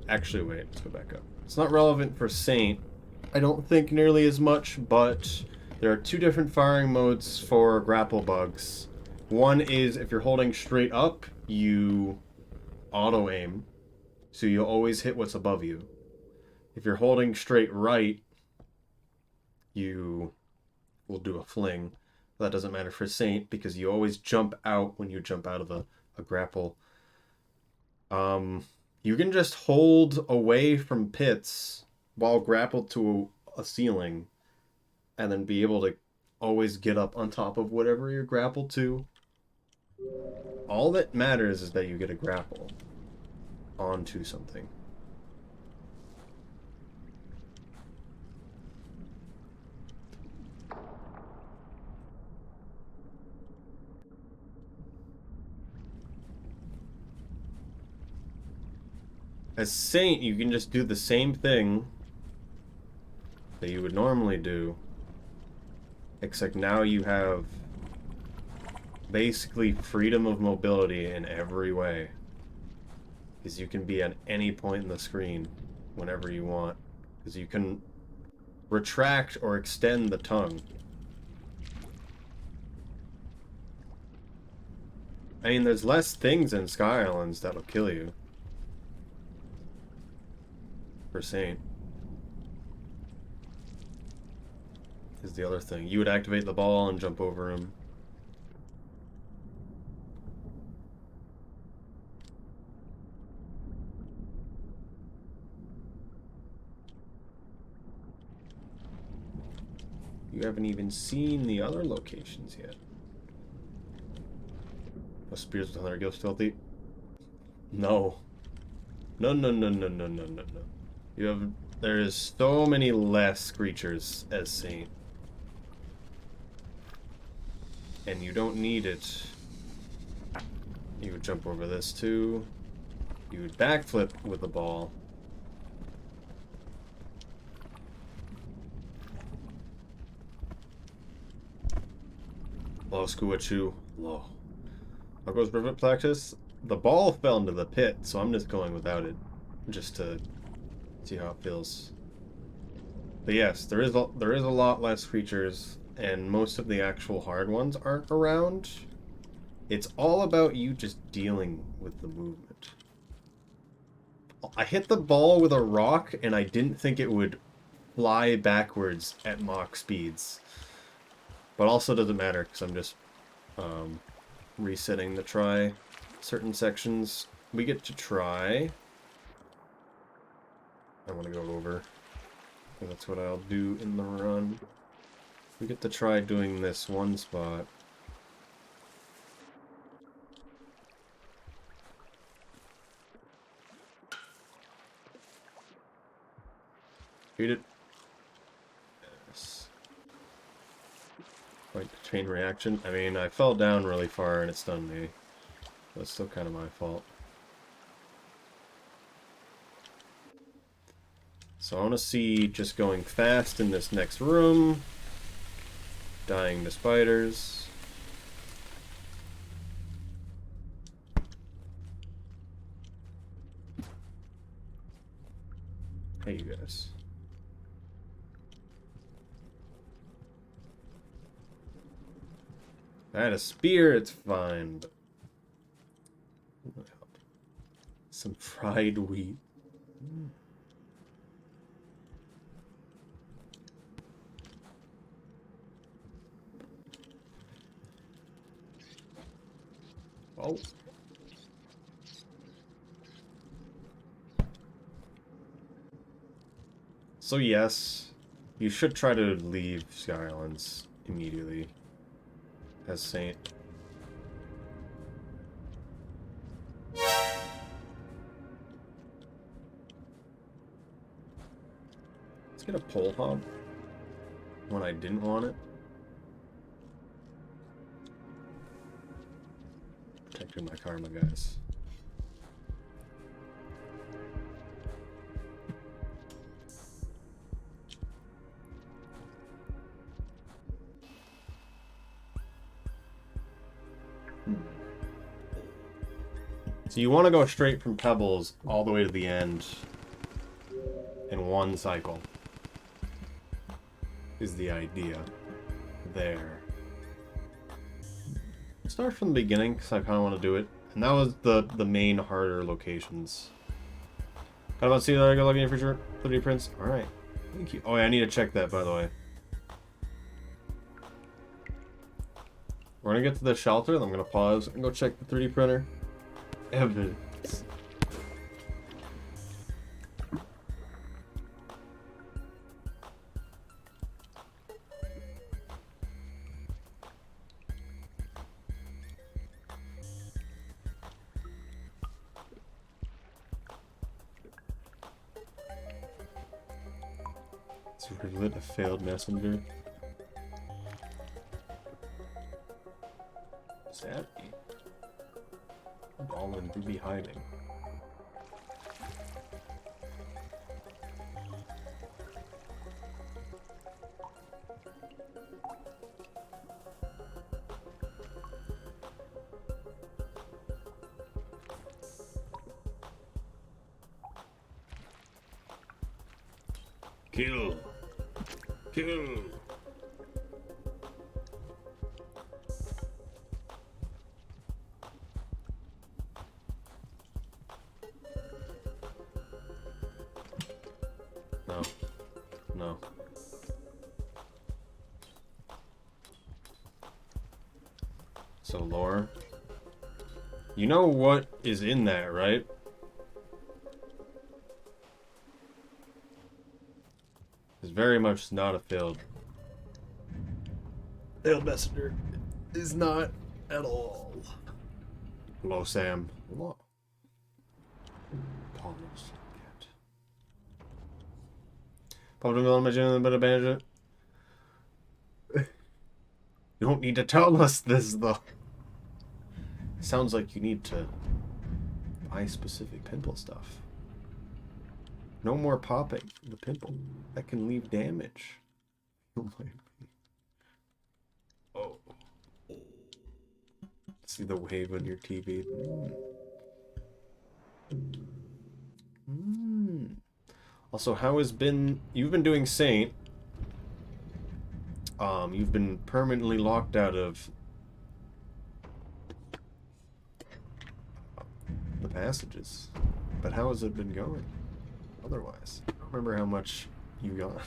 S1: Actually, wait, let's go back up. It's not relevant for Saint, I don't think nearly as much, but There are two different firing modes for grapple bugs. One is if you're holding straight up, you auto-aim, so you'll always hit what's above you. If you're holding straight right, you will do a fling. That doesn't matter for Saint, because you always jump out when you jump out of a grapple. You can just hold away from pits while grappled to a ceiling, and then be able to always get up on top of whatever you're grappled to. All that matters is that you get a grapple onto something. As Saint, you can just do the same thing that you would normally do, except now you have basically freedom of mobility in every way, because you can be at any point in the screen whenever you want, because you can retract or extend the tongue. I mean, there's less things in Sky Islands that'll kill you. For Saint. Is the other thing. You would activate the ball and jump over him. You haven't even seen the other locations yet. Oh, Spears with 100 Gil Stealthy? No. No, no, no, no, no, no, no, no. You have... There's so many less creatures as Saint. And you don't need it. You would jump over this too. You would backflip with the ball. Low Skuachu. Low. How goes Rivulet practice? The ball fell into the pit, so I'm just going without it. Just to see how it feels. But yes, there is a lot less creatures, and most of the actual hard ones aren't around. It's all about you just dealing with the movement. I hit the ball with a rock, and I didn't think it would fly backwards at Mach speeds. But also doesn't matter, because I'm just resetting to try certain sections. We get to try... I want to go over. And that's what I'll do in the run. We get to try doing this one spot. Beat it. Yes. Quite the chain reaction. I mean, I fell down really far and it stunned me. That's still kind of my fault. So I want to see just going fast in this next room. Dying to spiders. Hey, you guys. I had a spear, it's fine, but... Some fried wheat. Oh. So yes, you should try to leave Sky Islands immediately as Saint. Let's get a pole hog when I didn't want it. Protecting my karma, guys. So you want to go straight from Pebbles all the way to the end in one cycle, is the idea. there. Start from the beginning, because I kind of want to do it. And that was the main harder locations. Kind of want to see that I go looking for 3D prints? Alright. Thank you. Oh yeah, I need to check that, by the way. We're gonna get to the shelter, then I'm gonna pause and go check the 3D printer. Evidence. Is Rivulet a failed messenger? Sadly. Goblin would be hiding. Kill! Kill! No. No. So, lore. You know what is in that, right? It's very much not a failed messenger. Is not at all. Hello, Sam. Hello. Thomas. Probably will imagine but abandon it. You don't need to tell us this, though. Sounds like you need to buy specific pimple stuff. No more popping the pimple. That can leave damage. Oh. See the wave on your TV. Also, how has you've been doing Saint. You've been permanently locked out of the passages. But how has it been going? Otherwise, I don't remember how much you got.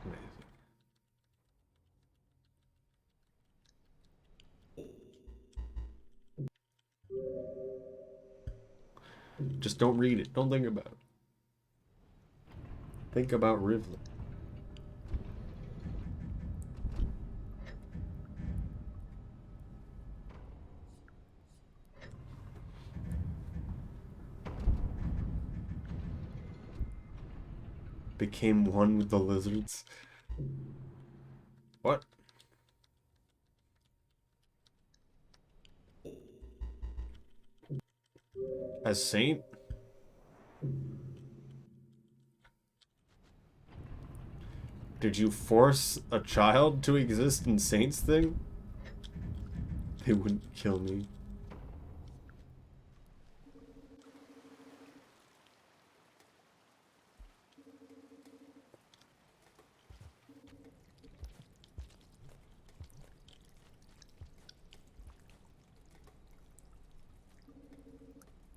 S1: Amazing. Just don't read it. Don't think about it. Think about Rivulet. Became one with the lizards. What? As Saint? Did you force a child to exist in Saint's thing? They wouldn't kill me.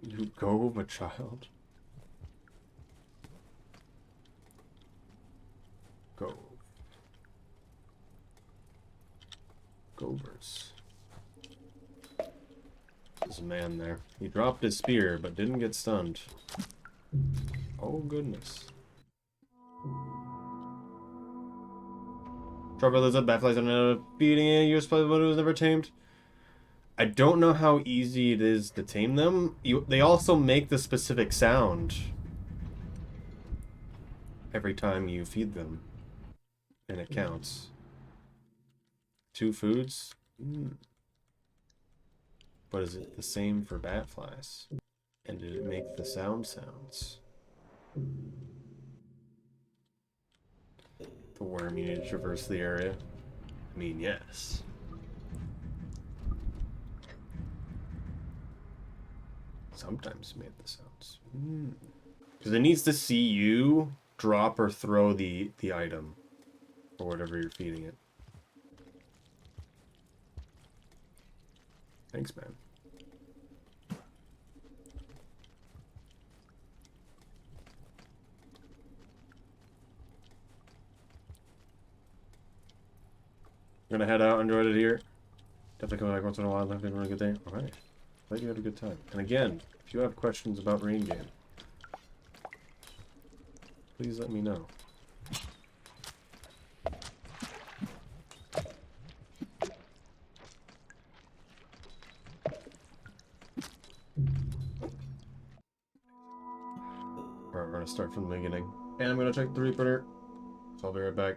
S1: You go with a child? Go. Govers. There's a man there. He dropped his spear, but didn't get stunned. Oh, goodness. Trouble is that batflies are beating a US play one who was never tamed. I don't know how easy it is to tame them. They also make the specific sound every time you feed them. And it counts. 2 foods? But is it the same for batflies? And did it make the sounds? The worm, you need to traverse the area? I mean, yes. Sometimes made the sounds. Because it needs to see you drop or throw the item. or whatever you're feeding it. Thanks, man. I'm gonna head out, enjoyed it here. Definitely come back once in a while, having a really good day. Alright. Glad you had a good time. And again, if you have questions about Rain Game, please let me know. Alright, we're gonna start from the beginning. And I'm gonna check the reprinter. So I'll be right back.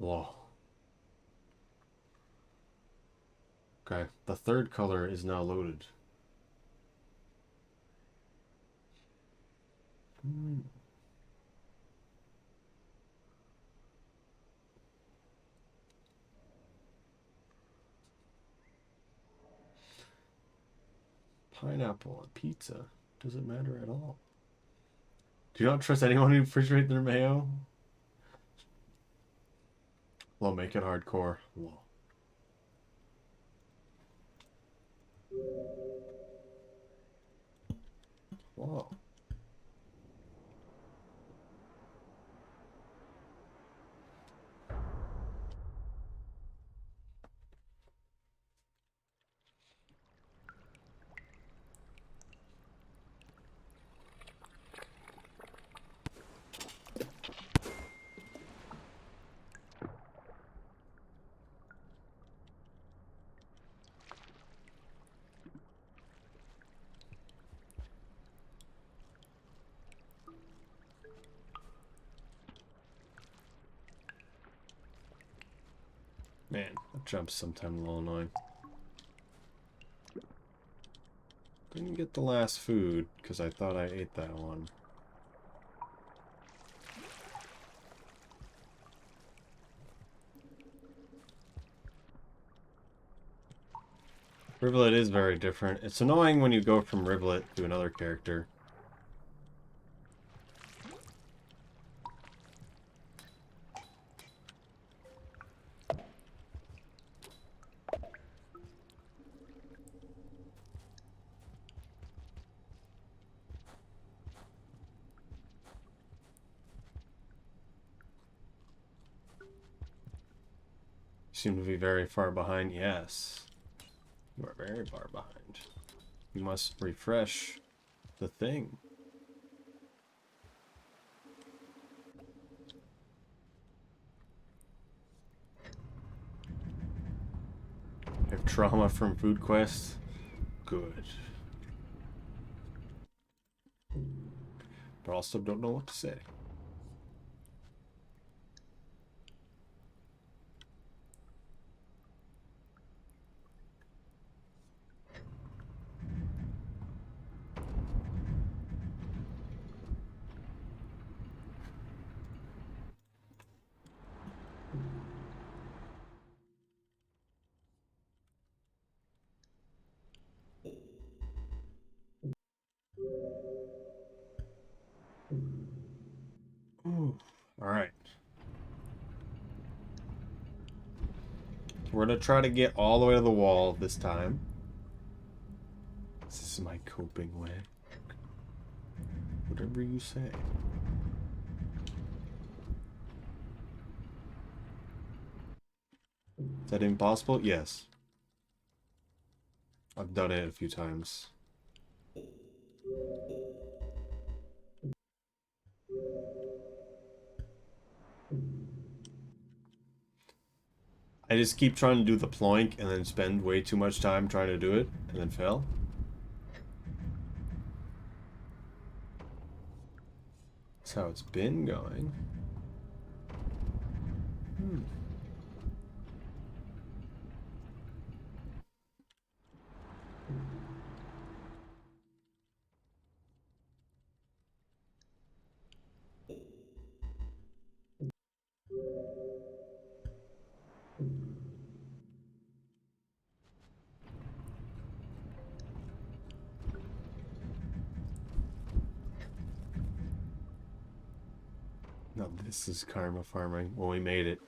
S1: Whoa. Okay, the third color is now loaded. Pineapple on pizza. Doesn't matter at all. Do you not trust anyone who refrigerates their mayo? Well, make it hardcore. Whoa. Whoa. Man, that jump's sometimes a little annoying. Didn't get the last food because I thought I ate that one. Rivulet is very different. It's annoying when you go from Rivulet to another character. You seem to be very far behind. Yes. You are very far behind. You must refresh the thing. I have trauma from food quests. Good. But also don't know what to say. Ooh. All right. We're gonna try to get all the way to the wall this time. This is my coping way. Whatever you say. Is that impossible? Yes. I've done it a few times. I just keep trying to do the ploink and then spend way too much time trying to do it and then fail. That's how it's been going. Now this is karma farming. Well, we made it.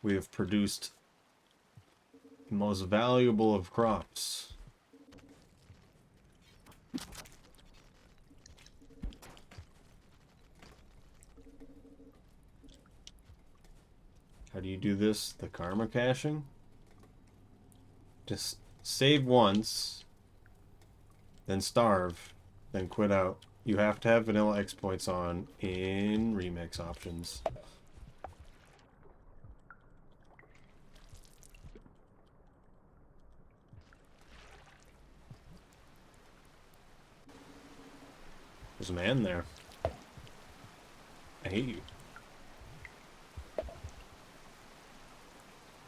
S1: We have produced the most valuable of crops. How do you do this? The karma caching? Just save once, then starve, then quit out. You have to have vanilla exploits on in remix options. There's a man there. I hate you.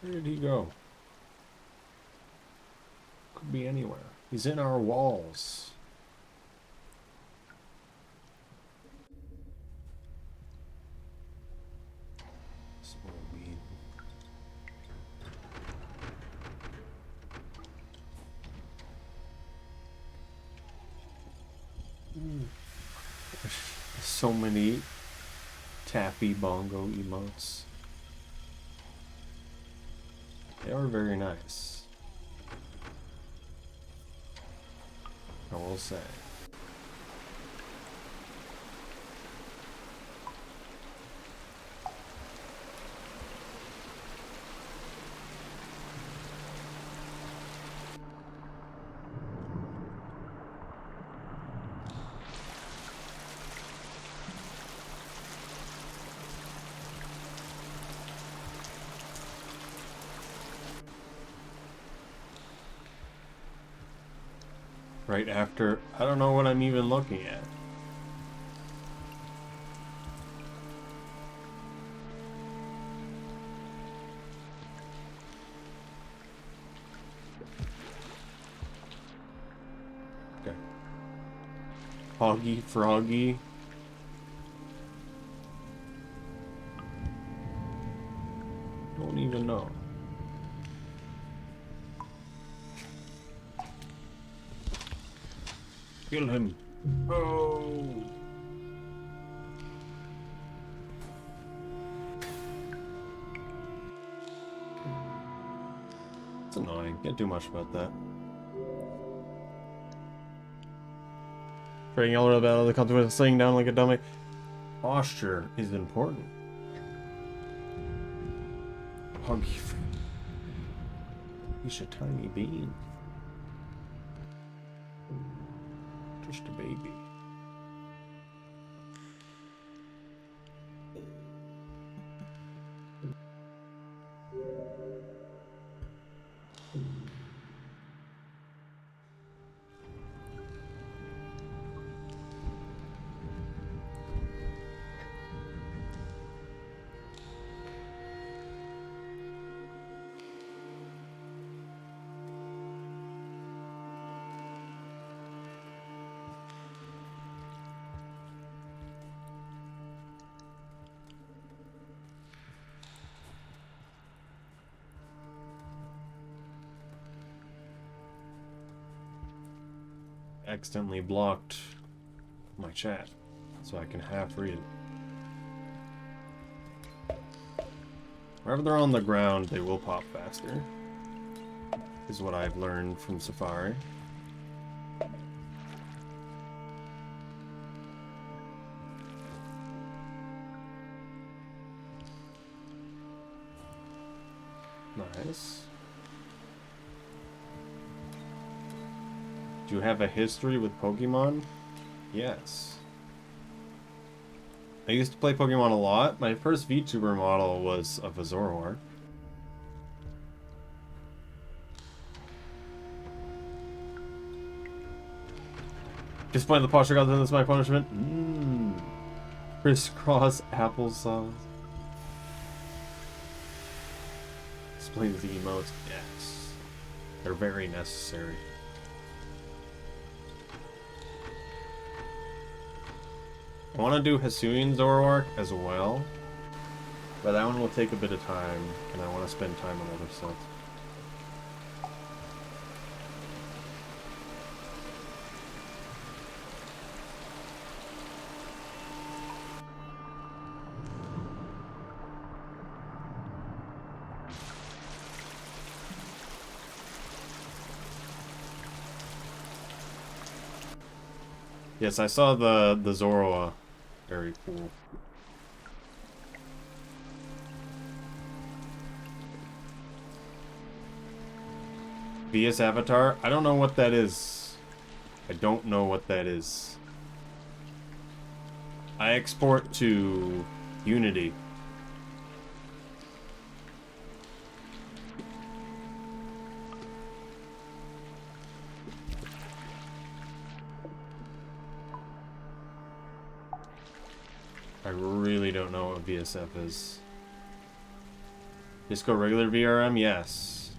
S1: Where did he go? Could be anywhere. He's in our walls. Small bean. So many tappy bongo emotes. They are very nice, I will say. Right after, I don't know what I'm even looking at. Okay. Hoggy Froggy. Don't even know. Kill him. Oh. It's annoying. Can't do much about that. Breaking all of the battle, the consequence of sitting down like a dummy. Posture is important. Huggy. He's a tiny bean. Just a baby. Accidentally blocked my chat, so I can half read it. Wherever they're on the ground, they will pop faster, is what I've learned from Safari. Nice. Do you have a history with Pokemon? Yes. I used to play Pokemon a lot. My first VTuber model was of a Zoroark. Disappointed the posture got that's my punishment. Crisscross applesauce. Explain the emotes. Yes. They're very necessary. I want to do Hisuian Zoroark as well, but that one will take a bit of time, and I want to spend time on other stuff. Yes, I saw the Zoroa. Very cool. VS Avatar? I don't know what that is. I don't know what that is. I export to Unity. I really don't know what VSF is. Just go regular VRM? Yes.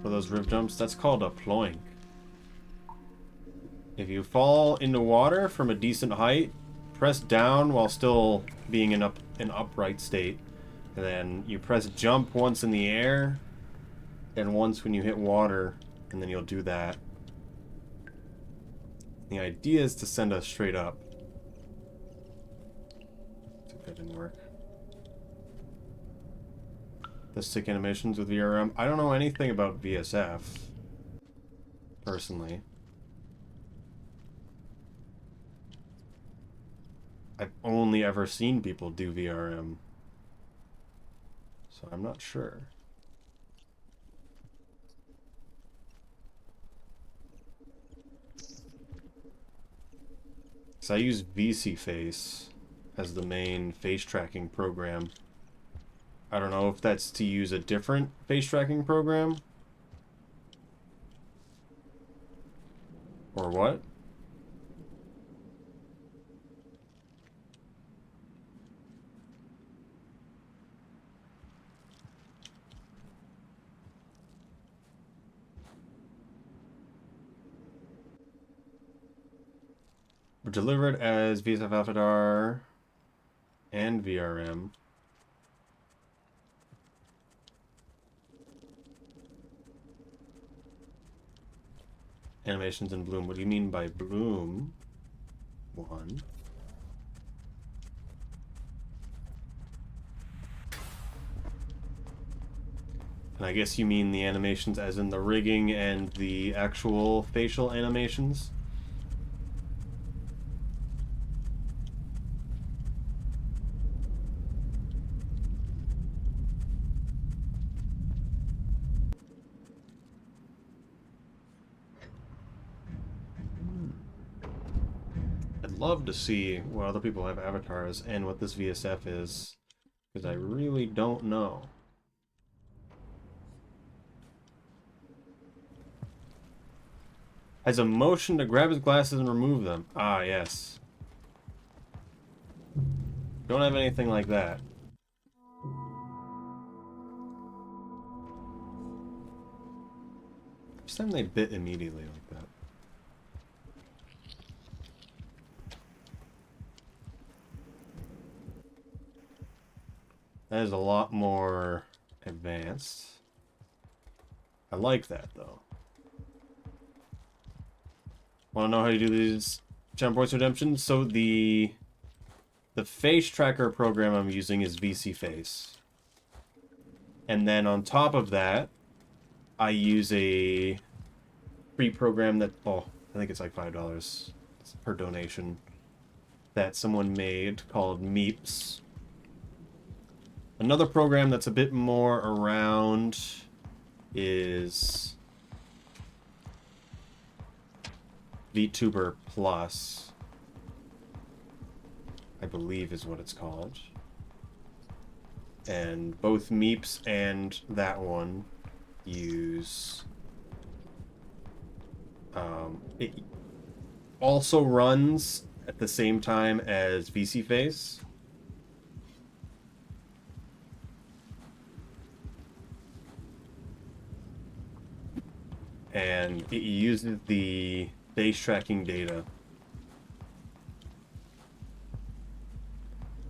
S1: For those riv jumps, that's called a ploink. If you fall into water from a decent height, press down while still being in an upright state. And then you press jump once in the air, and once when you hit water, and then you'll do that. The idea is to send us straight up. I think that didn't work. The stick animations with VRM. I don't know anything about VSF, personally. I've only ever seen people do VRM. So I'm not sure. So I use VC Face as the main face tracking program. I don't know if that's to use a different face tracking program. Or what? We're delivered as VSF Avatar and VRM. Animations in Bloom. What do you mean by Bloom? One. And I guess you mean the animations as in the rigging and the actual facial animations? I'd love to see what other people have avatars and what this VSF is, because I really don't know. Has a motion to grab his glasses and remove them. Ah, yes. Don't have anything like that. First time they bit immediately like that. That is a lot more advanced. I like that, though. Want to know how you do these Jump Voice Redemption? So the face tracker program I'm using is VC Face. And then on top of that, I use a free program that, oh, I think it's like $5 per donation, that someone made called Meeps. Another program that's a bit more around is VTuber Plus, I believe is what it's called. And both Meeps and that one use... it also runs at the same time as VC Face. And it uses the face tracking data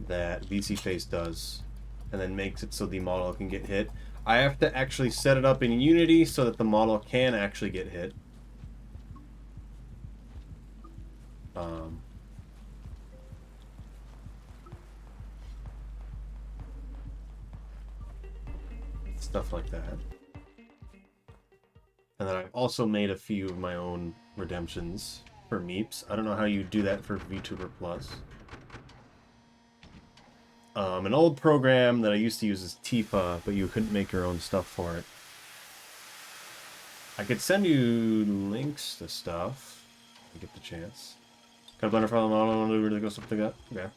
S1: that VC Face does, and then makes it so the model can get hit. I have to actually set it up in Unity so that the model can actually get hit. Stuff like that. And then I've also made a few of my own redemptions for Meeps. I don't know how you do that for VTuber Plus. An old program that I used to use is Tifa, but you couldn't make your own stuff for it. I could send you links to stuff if you get the chance. Got a Blender file model, I want to really go something like that?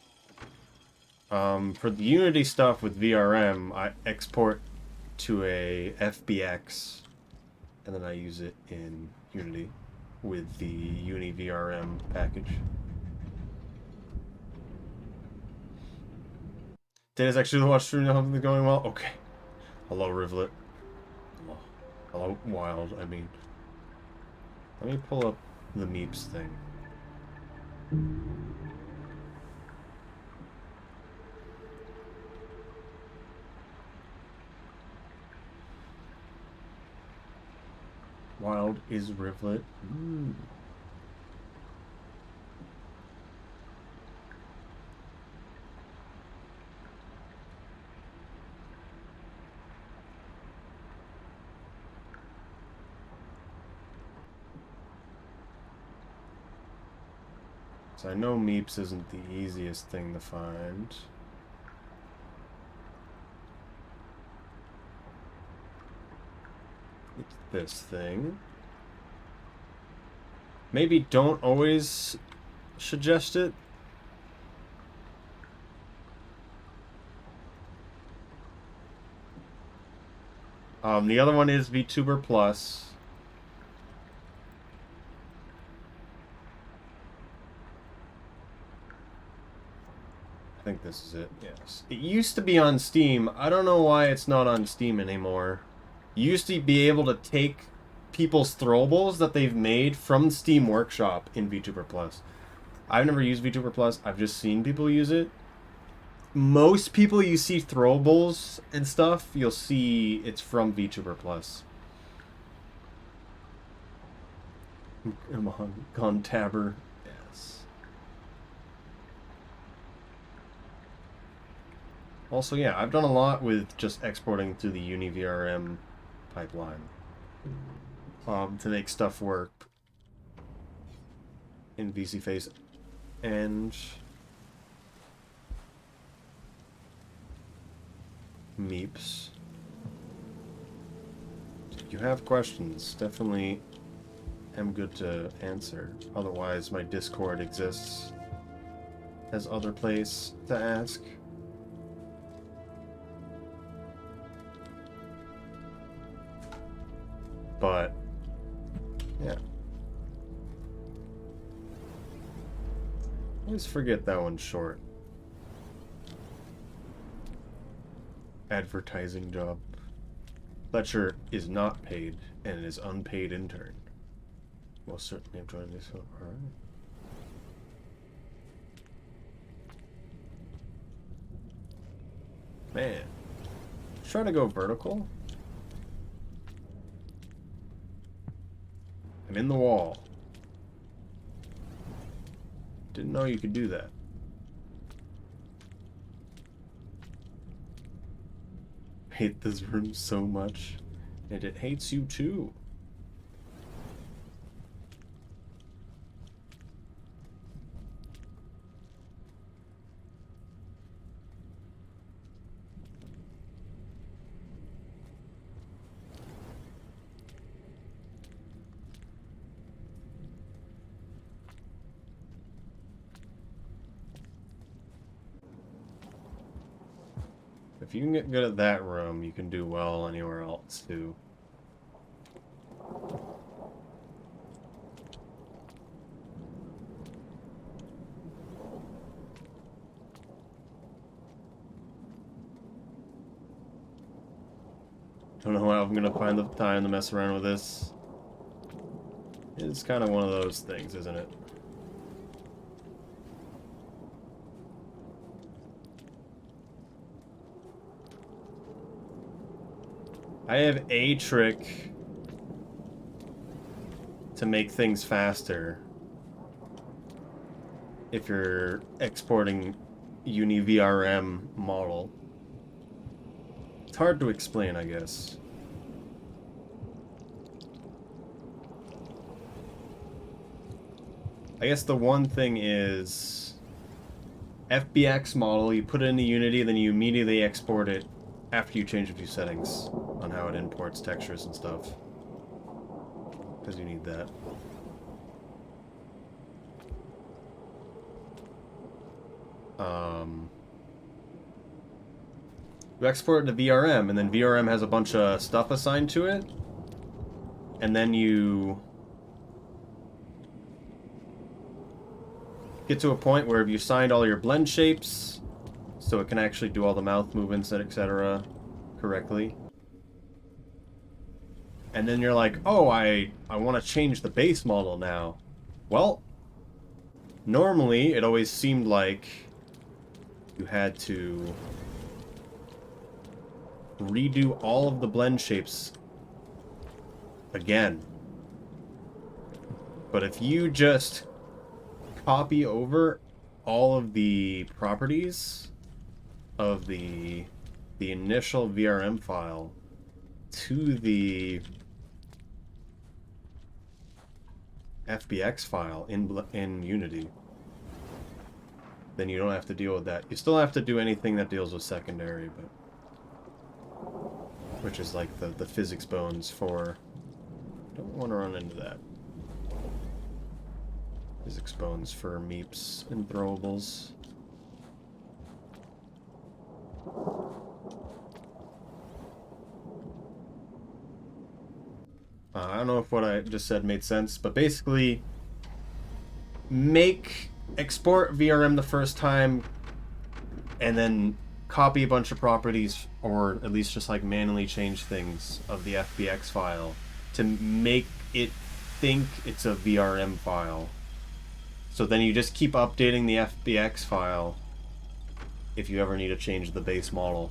S1: Okay. For the Unity stuff with VRM, I export to a FBX, and then I use it in Unity with the Uni VRM package. Data's actually watch stream. Something going well. Okay. Hello, Rivulet. Hello. Hello, Wild. I mean, let me pull up the Meeps thing. Wild is Rivulet. Ooh. So I know Meeps isn't the easiest thing to find. It's this thing. Maybe don't always suggest it. The other one is VTuber Plus. I think this is it, yes. It used to be on Steam. I don't know why it's not on Steam anymore. You used to be able to take people's throwables that they've made from Steam Workshop in VTuber Plus. I've never used VTuber Plus. I've just seen people use it. Most people you see throwables and stuff, you'll see it's from VTuber Plus. Come on, Gone Tabber. Yes. Also, yeah, I've done a lot with just exporting through the UniVRM pipeline to make stuff work in VCFace and Meeps. If you have questions, definitely am good to answer. Otherwise, my Discord exists as other place to ask. But, yeah. I always forget that one's short. Advertising job. Fletcher is not paid and is unpaid intern. Most certainly have joined this one. Alright. Man. Let's try to go vertical. I'm in the wall. Didn't know you could do that. Hate this room so much. And it hates you too. If you can get good at that room, you can do well anywhere else, too. Don't know how I'm gonna find the time to mess around with this. It's kind of one of those things, isn't it? I have a trick to make things faster if you're exporting UniVRM model. It's hard to explain, I guess. I guess the one thing is FBX model, you put it into Unity, then you immediately export it after you change a few settings on how it imports textures and stuff. Because you need that. You export it to VRM, and then VRM has a bunch of stuff assigned to it. And then you get to a point where if you signed all your blend shapes, so it can actually do all the mouth movements and etc. correctly. And then you're like, oh, I want to change the base model now. Well, normally it always seemed like you had to redo all of the blend shapes again. But if you just copy over all of the properties of the initial VRM file to the FBX file in Unity, then you don't have to deal with that. You still have to do anything that deals with secondary, but which is like the physics bones for... Don't want to run into that. Physics bones for meeps and throwables. I don't know if what I just said made sense, but basically export VRM the first time and then copy a bunch of properties, or at least just like manually change things of the FBX file to make it think it's a VRM file. So then you just keep updating the FBX file if you ever need to change the base model.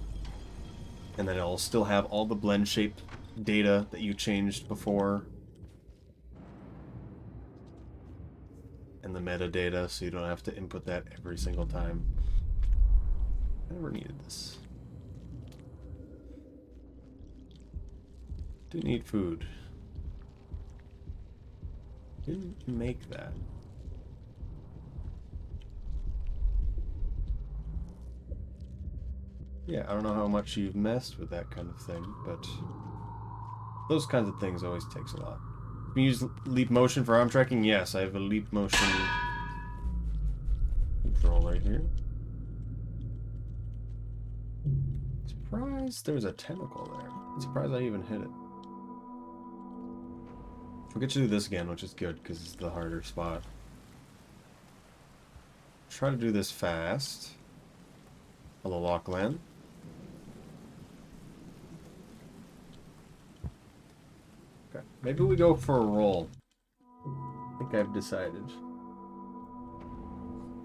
S1: And then it'll still have all the blend shape data that you changed before. And the metadata, so you don't have to input that every single time. I never needed this. Do need food. Didn't make that. Yeah, I don't know how much you've messed with that kind of thing, but those kinds of things always takes a lot. Can you use leap motion for arm tracking? Yes, I have a leap motion control right here. Surprised there was a tentacle there. I'm surprised I even hit it. We'll get you to do this again, which is good, because it's the harder spot. Try to do this fast. Hello, Lockland. Okay, maybe we go for a roll. I think I've decided.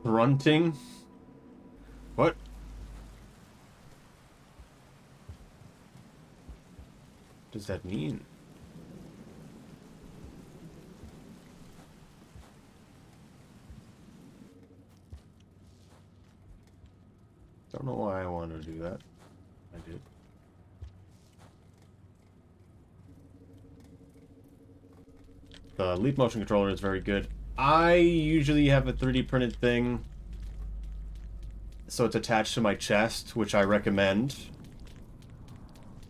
S1: Grunting? What? What does that mean? Don't know why I want to do that. I did. The leap motion controller is very good. I usually have a 3D printed thing, so it's attached to my chest, which I recommend.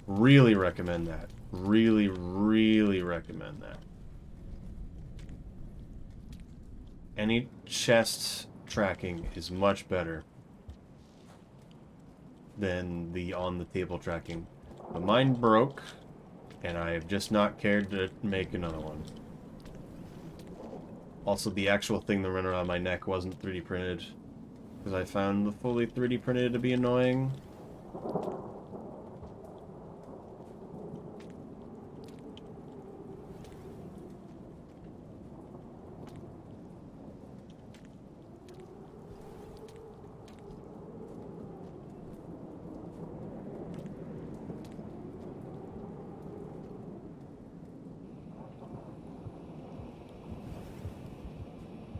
S1: Really recommend that. Really, really recommend that. Any chest tracking is much better than the on-the-table tracking. But mine broke, and I have just not cared to make another one. Also, the actual thing that ran around my neck wasn't 3D printed, because I found the fully 3D printed to be annoying.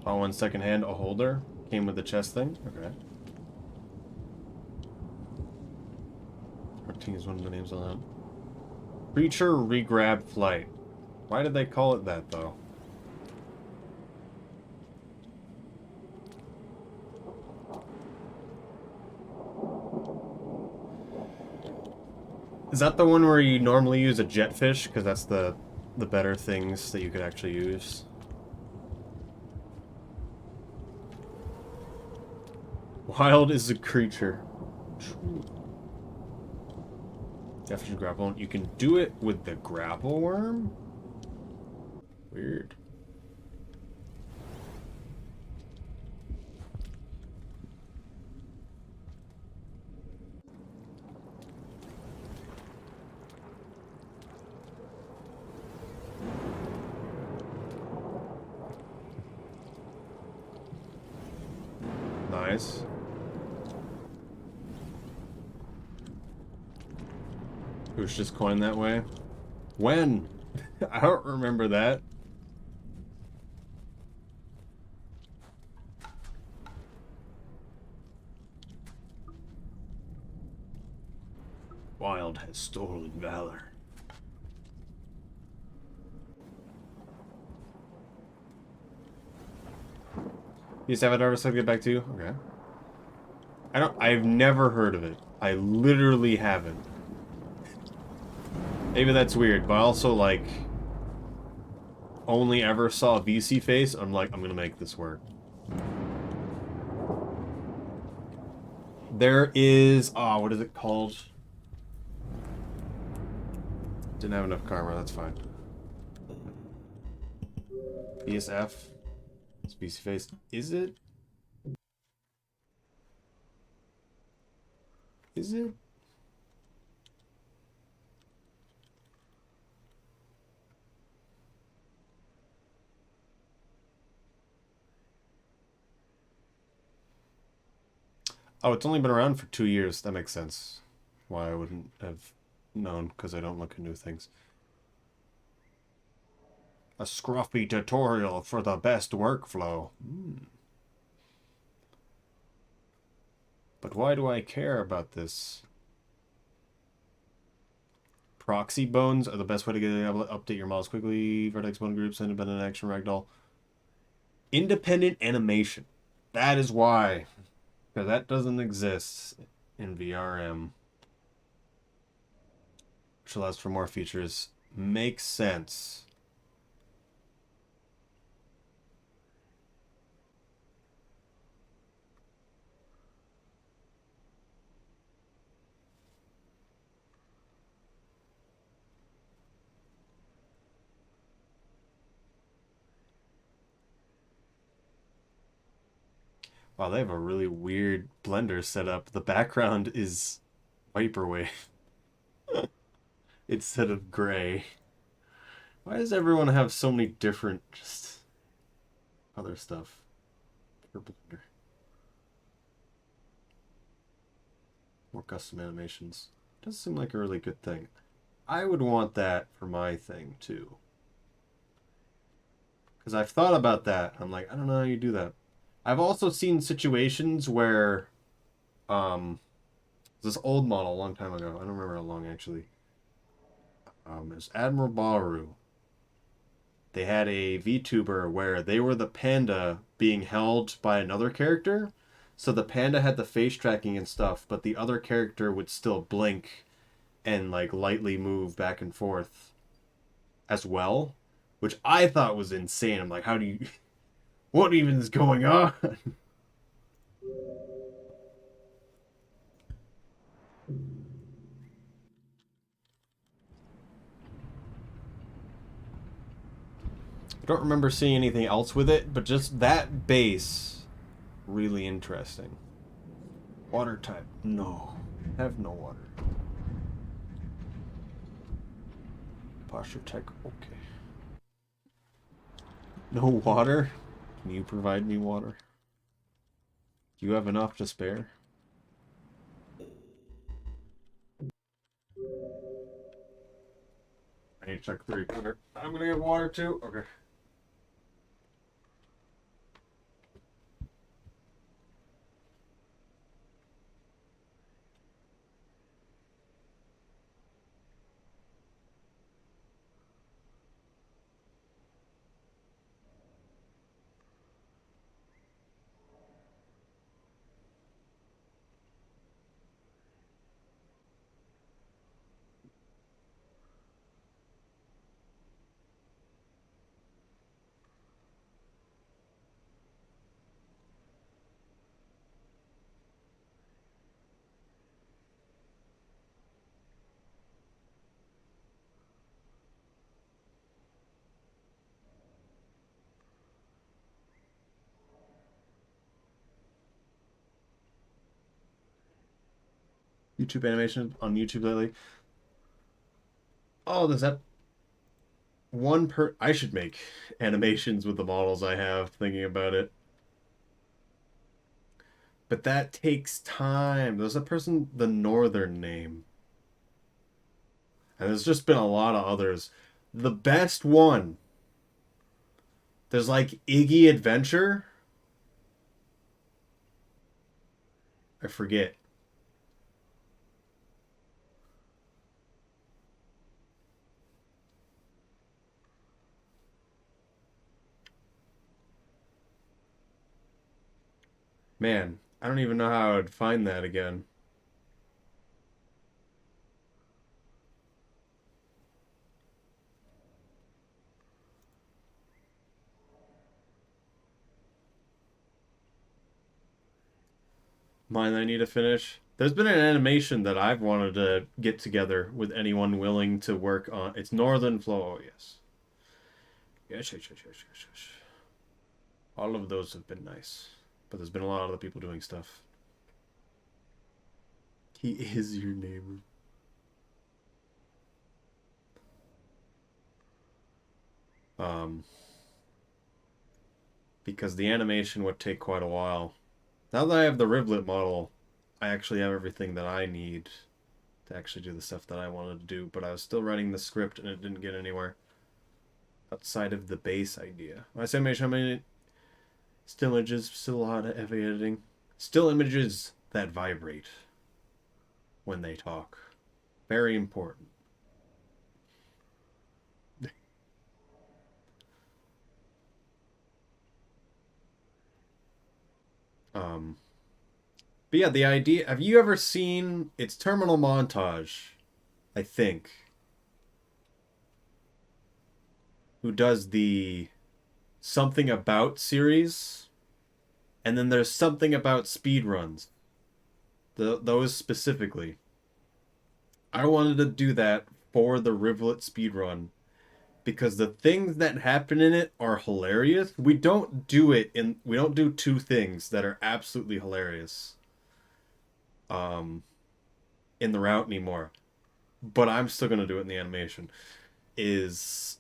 S1: Oh, one second hand, a holder came with the chest thing. Okay. 14 is one of the names on that. Creature regrab flight. Why did they call it that though? Is that the one where you normally use a jetfish? Because that's the better things that you could actually use. Wild is a creature. True. Definition grapple. You can do it with the grapple worm? Weird. nice. It was just coined that way. When? I don't remember that. Wild has stolen valor. You just have it ever said get back to you? Okay. I've never heard of it. I literally haven't. Maybe that's weird, but I also, like, only ever saw VC face. I'm like, I'm gonna make this work. There is, oh, what is it called? Didn't have enough karma, that's fine. BSF. It's VC face. Is it? Is it? Oh, it's only been around for 2 years. That makes sense. Why I wouldn't have known, because I don't look at new things. A scruffy tutorial for the best workflow. But why do I care about this? Proxy bones are the best way to get able to update your models quickly. Vertex bone groups, independent action ragdoll. Independent animation. That is why. Because that doesn't exist in VRM. Which allows for more features. Makes sense. Wow, they have a really weird blender set up. The background is vaporwave instead of gray. Why does everyone have so many different just other stuff? For blender. More custom animations. Does seem like a really good thing. I would want that for my thing too. Because I've thought about that. I'm like, I don't know how you do that. I've also seen situations where this old model a long time ago. I don't remember how long actually. It's Admiral Baru. They had a VTuber where they were the panda being held by another character. So the panda had the face tracking and stuff, but the other character would still blink and like lightly move back and forth as well, which I thought was insane. I'm like, how do you what even is going on? I don't remember seeing anything else with it, but just that base, really interesting. Water type. No. Have no water. Posture tech. Okay. No water? Can you provide me water? Do you have enough to spare? I need to check 3. Okay. I'm gonna get water too. Okay. YouTube animation on YouTube lately. Oh, there's that one I should make animations with the models I have, thinking about it. But that takes time. There's a person, the Northern name. And there's just been a lot of others. The best one, there's like Iggy Adventure. I forget. Man, I don't even know how I would find that again. Mine I need to finish. There's been an animation that I've wanted to get together with anyone willing to work on. It's Northern Flow. Oh, yes. Yes, yes, yes, yes, yes, yes. All of those have been nice. But there's been a lot of other people doing stuff. He is your neighbor. Um, because the animation would take quite a while. Now that I have the Rivulet model, I actually have everything that I need to actually do the stuff that I wanted to do, but I was still writing the script and it didn't get anywhere outside of the base idea. When I say animation, I mean still images, still a lot of heavy editing. Still images that vibrate when they talk. Very important. Um, but yeah, the idea. Have you ever seen its terminal montage? I think who does the something about series, and then there's something about speedruns. Those specifically. I wanted to do that for the Rivulet speedrun because the things that happen in it are hilarious. We don't do two things that are absolutely hilarious um in the route anymore. But I'm still gonna do it in the animation. Is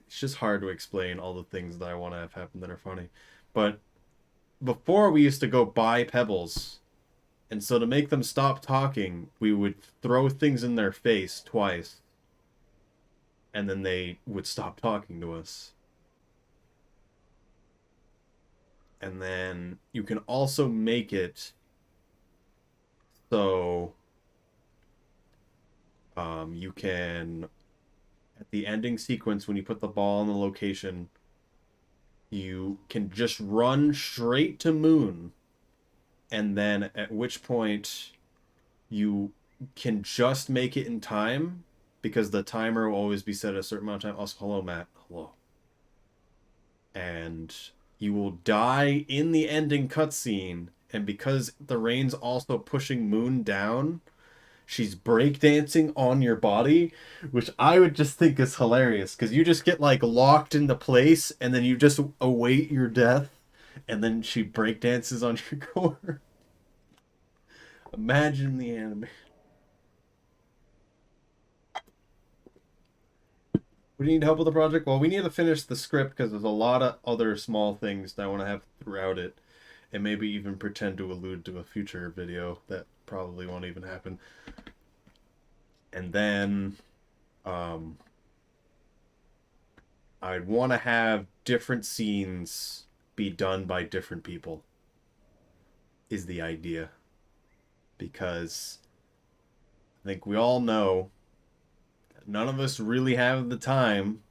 S1: It's just hard to explain all the things that I want to have happen that are funny. But before we used to go buy pebbles. And so to make them stop talking, we would throw things in their face twice, and then they would stop talking to us. And then you can also make it so you can, at the ending sequence, when you put the ball in the location, you can just run straight to Moon, and then at which point you can just make it in time because the timer will always be set at a certain amount of time. Also, hello, Matt. Hello. And you will die in the ending cutscene. And because the rain's also pushing Moon down, she's breakdancing on your body, which I would just think is hilarious because you just get like locked into place and then you just await your death, and then she breakdances on your core. Imagine the anime. We need help with the project. Well, we need to finish the script because there's a lot of other small things that I want to have throughout it, and maybe even pretend to allude to a future video that probably won't even happen. And then um, I'd want to have different scenes be done by different people, is the idea. Because I think we all know that none of us really have the time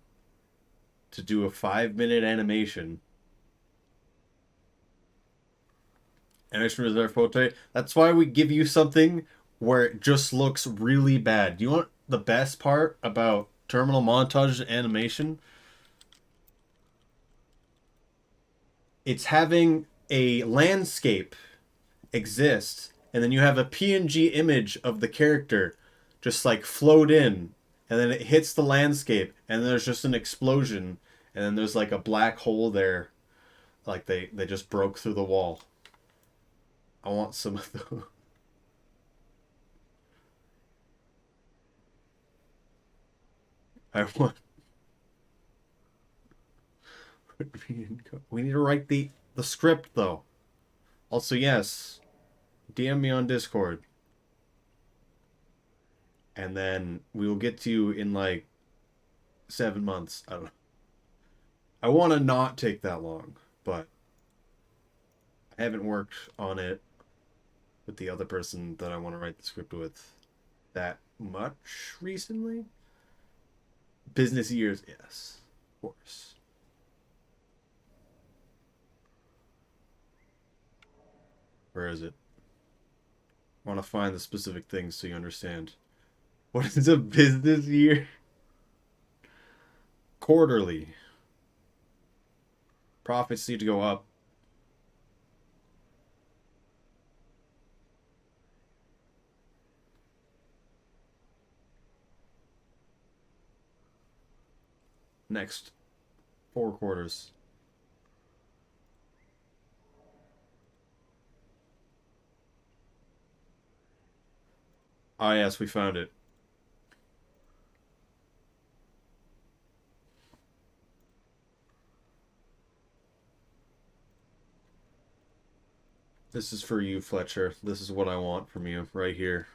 S1: to do a 5 minute animation. Animation Reserve Photo. That's why we give you something where it just looks really bad. Do you want the best part about terminal montage animation? It's having a landscape exist, and then you have a PNG image of the character just like float in, and then it hits the landscape, and there's just an explosion, and then there's like a black hole there, like they just broke through the wall. I want some of those. I want. We need to write the The script, though. Also, yes, DM me on Discord. And then we will get to you in like 7 months. I don't know. I want to not take that long, but I haven't worked on it with the other person that I want to write the script with that much recently. Business years, yes, of course. Where is it? I want to find the specific things so you understand. What is a business year? Quarterly. Profits need to go up. Next 4 quarters. Ah, yes, we found it. This is for you, Fletcher. This is what I want from you right here.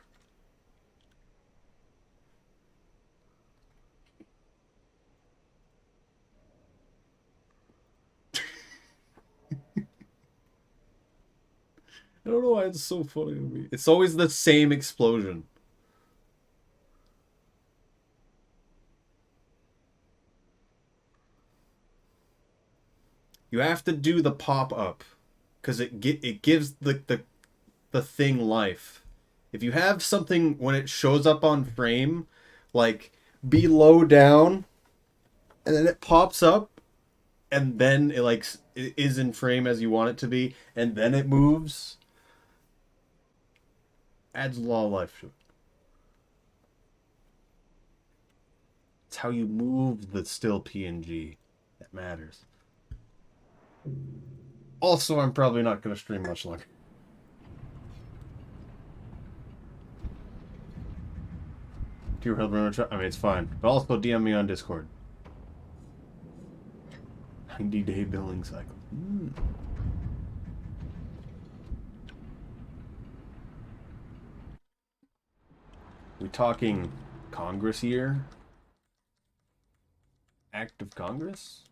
S1: I don't know why it's so funny to me. It's always the same explosion. You have to do the pop up because it gives the thing life. If you have something when it shows up on frame, like below down, and then it pops up, and then it like it is in frame as you want it to be, and then it moves, adds a lot of life to it. It's how you move the still PNG that matters. Also, I'm probably not going to stream much longer. Do you remember? I mean, it's fine. But also DM me on Discord. 90-day billing cycle. We talking Congress year? Act of Congress?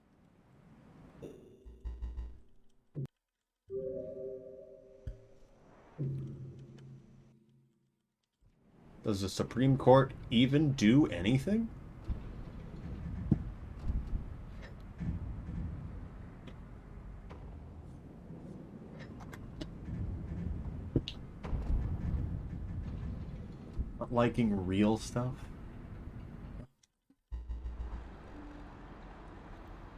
S1: Does the Supreme Court even do anything? Not liking real stuff?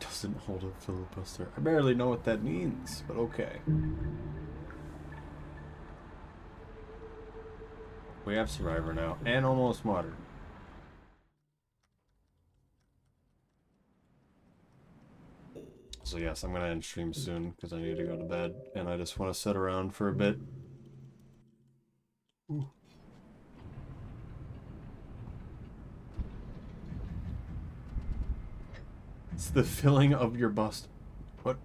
S1: Doesn't hold a filibuster. I barely know what that means, but okay. We have Survivor now, and Almost Modern. So yes, I'm gonna end stream soon because I need to go to bed, and I just want to sit around for a bit. Ooh. It's the filling of your bust. What?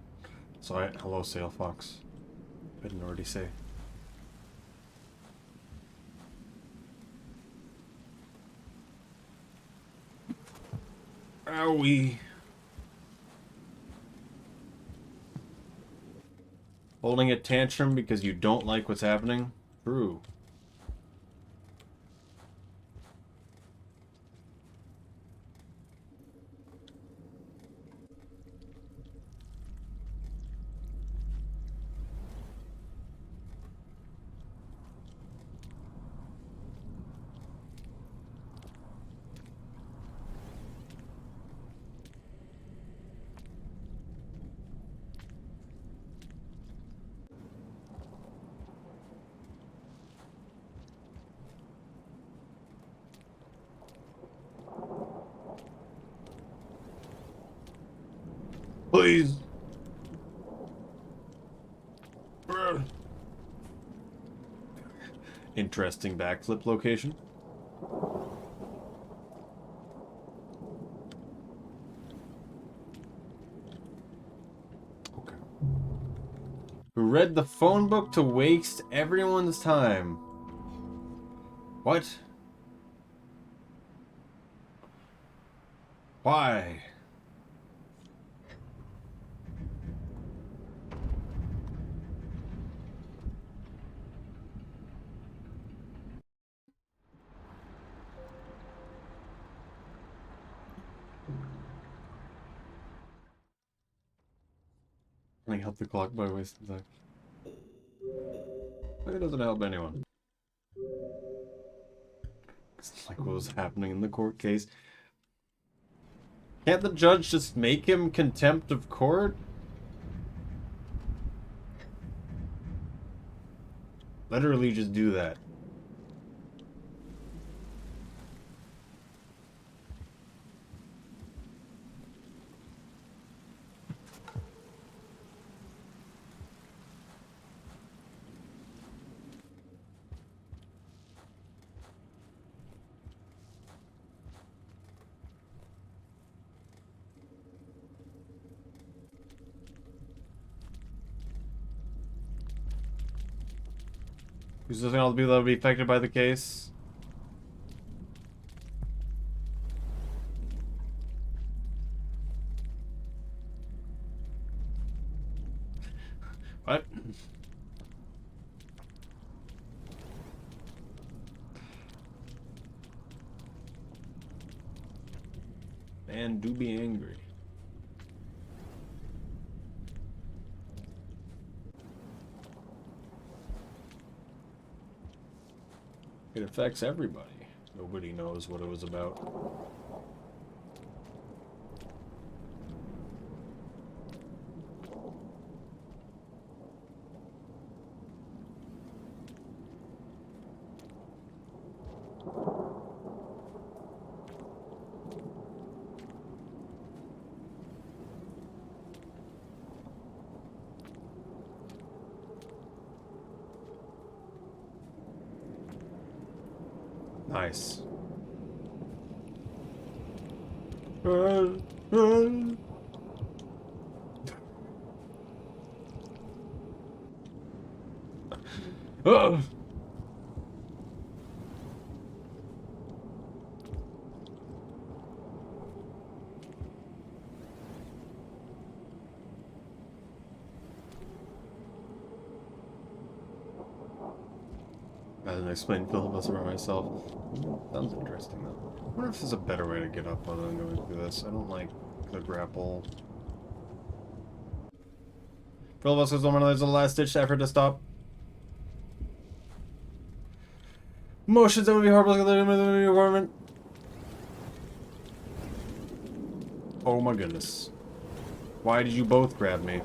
S1: Sorry, hello, Sail Fox. I didn't already say. Owie. Holding a tantrum because you don't like what's happening? True. Please. Interesting backflip location. Okay. read the phone book to waste everyone's time. What? Why? Can I help the clock by wasting time? It doesn't help anyone. It's like what was happening in the court case. Can't the judge just make him contempt of court? Literally just do that. Who's looking at all the people that will be affected by the case? What? Man, do be angry. It affects everybody. Nobody knows what it was about. Nice. I didn't explain filibuster by myself. Sounds interesting though. I wonder if there's a better way to get up other than going through this. I don't like the grapple. Filibuster is one of the last ditch effort to stop motions that would be horrible to the environment. Oh my goodness. Why did you both grab me?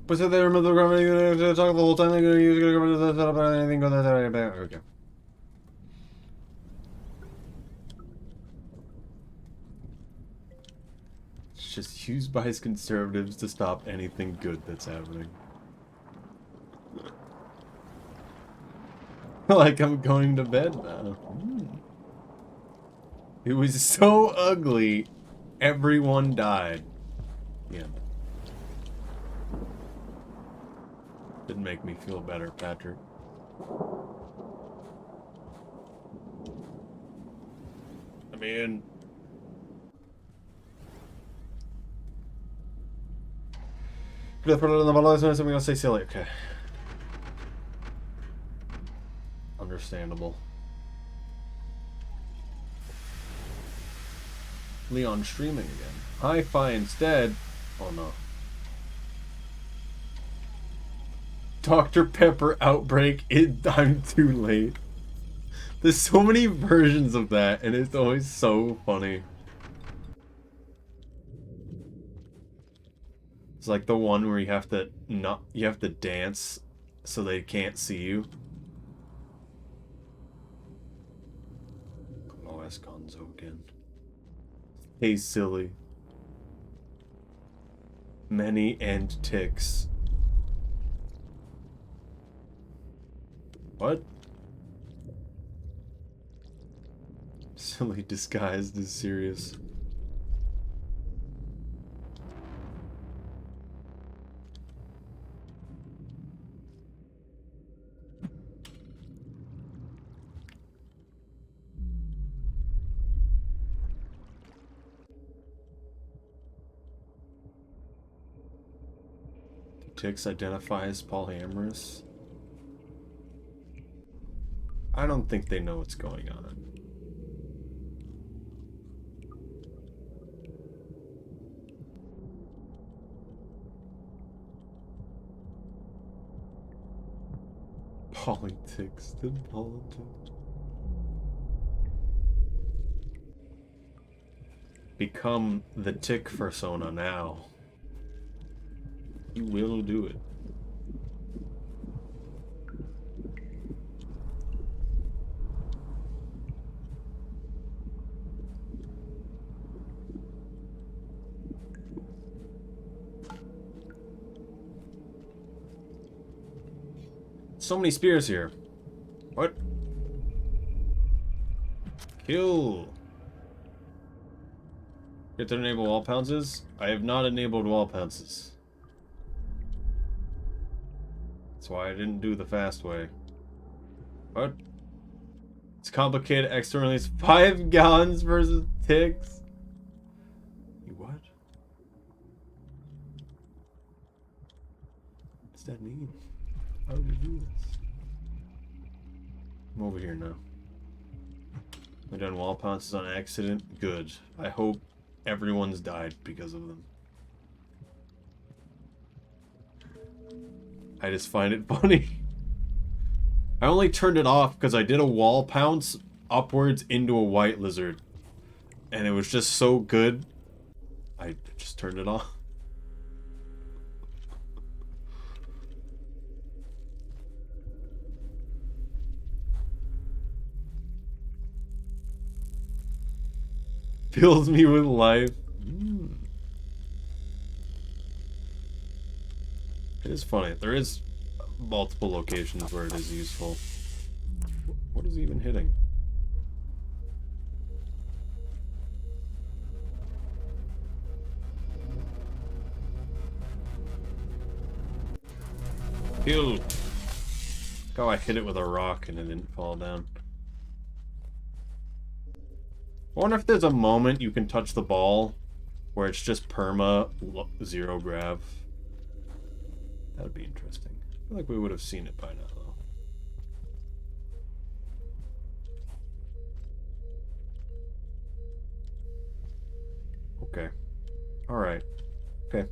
S1: But so they remember the government to talk the whole time they're going to use the government to set up anything going to okay. It's just used by his conservatives to stop anything good that's happening. Like I'm going to bed now. It was so ugly, everyone died. Yeah. Didn't make me feel better, Patrick. I mean... I'm gonna say silly. Okay. Understandable. Leon streaming again. Hi-Fi instead. Oh no. Dr. Pepper outbreak. I'm too late. There's so many versions of that, and it's always so funny. It's like the one where you have to dance so they can't see you. OS Gonzo again. Hey, silly. Many and ticks. What? Silly disguised as serious. Do ticks identify as polyamorous? I don't think they know what's going on. Politics and politics. Become the tick persona now. You will do it. So many spears here. What? Kill. Get to enable wall pounces? I have not enabled wall pounces. That's why I didn't do the fast way. What? It's complicated externally. It's 5 gallons versus ticks. What? What does that mean? How do we do this? I'm over here now. I done wall pounces on accident. Good. I hope everyone's died because of them. I just find it funny. I only turned it off because I did a wall pounce upwards into a white lizard. And it was just so good, I just turned it off. Fills me with life. It is funny. There is multiple locations where it is useful. What is he even hitting? Kill. Look how I hit it with a rock and it didn't fall down. I wonder if there's a moment you can touch the ball where it's just perma zero grav. That would be interesting. I feel like we would have seen it by now, though. Okay. Alright. Okay.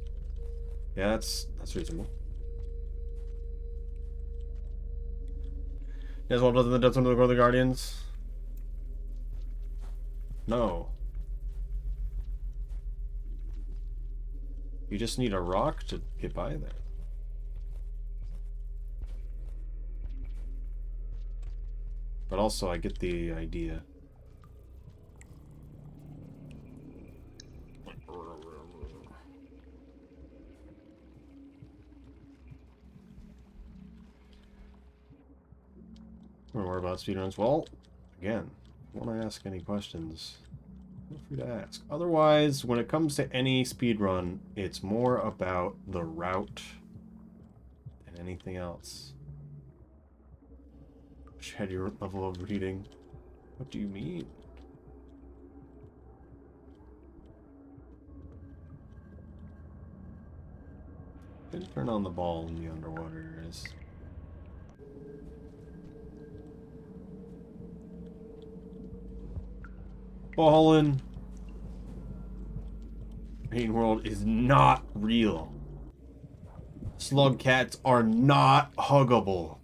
S1: Yeah, that's reasonable. You guys want to do the Death of the Guardians? No. You just need a rock to get by there. But also, I get the idea. More about speedruns. Well, again, want to ask any questions, feel free to ask. Otherwise, when it comes to any speedrun, it's more about the route than anything else. Shed your level of reading. What do you mean? Didn't turn on the ball in the underwater areas. Ballin'. Main world is not real. Slug cats are not huggable.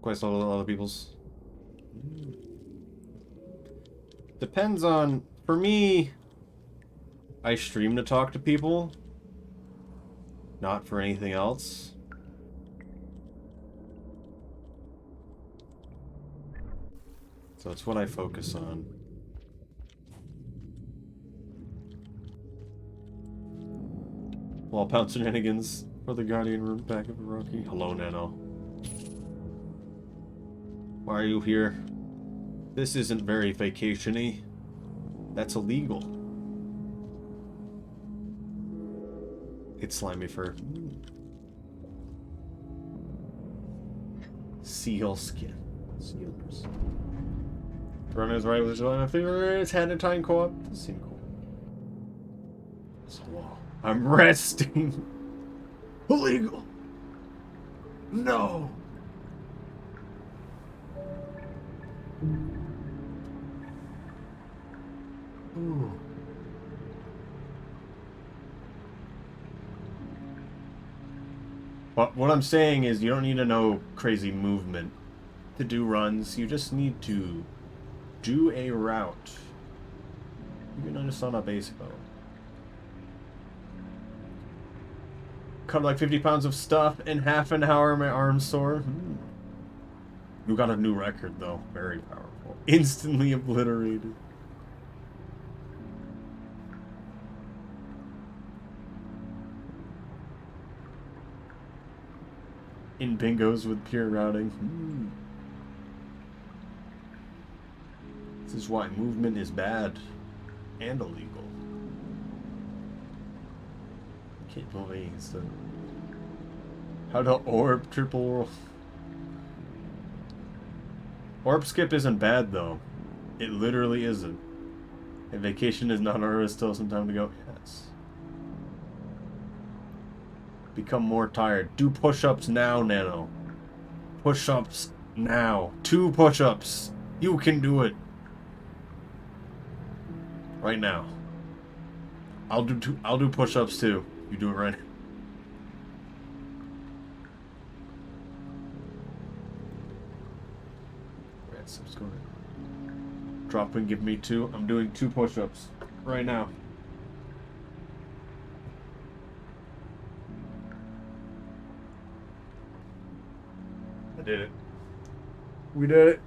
S1: Quite a lot of other people's. Depends on. For me, I stream to talk to people, not for anything else. So it's what I focus on. Wall pound shenanigans for the Guardian room back of Rocky. Hello, Nano. Why are you here? This isn't very vacation-y. That's illegal. It's slimy fur. Seal skin. Sealers. Runner's right with his line of finger. It's hand and time co-op. Does seem cool. So, I'm resting. Illegal. No. Ooh. But what I'm saying is you don't need to know crazy movement to do runs. You just need to do a route. You can understand a basic level. Cut like 50 pounds of stuff in half an hour. My arm's sore. You got a new record though. Very powerful. Instantly obliterated. In bingos with pure routing. This is why movement is bad and illegal. Keep moving instead. How to orb triple roll. Orb skip isn't bad though. It literally isn't. A vacation is not over, still some time to go. Yes. Become more tired. Do push-ups now, Nano. Push-ups now. 2 push-ups. You can do it. Right now. I'll do push-ups too. You do it right now. Ransom's going. Drop and give me 2. I'm doing 2 push-ups right now. I did it. We did it.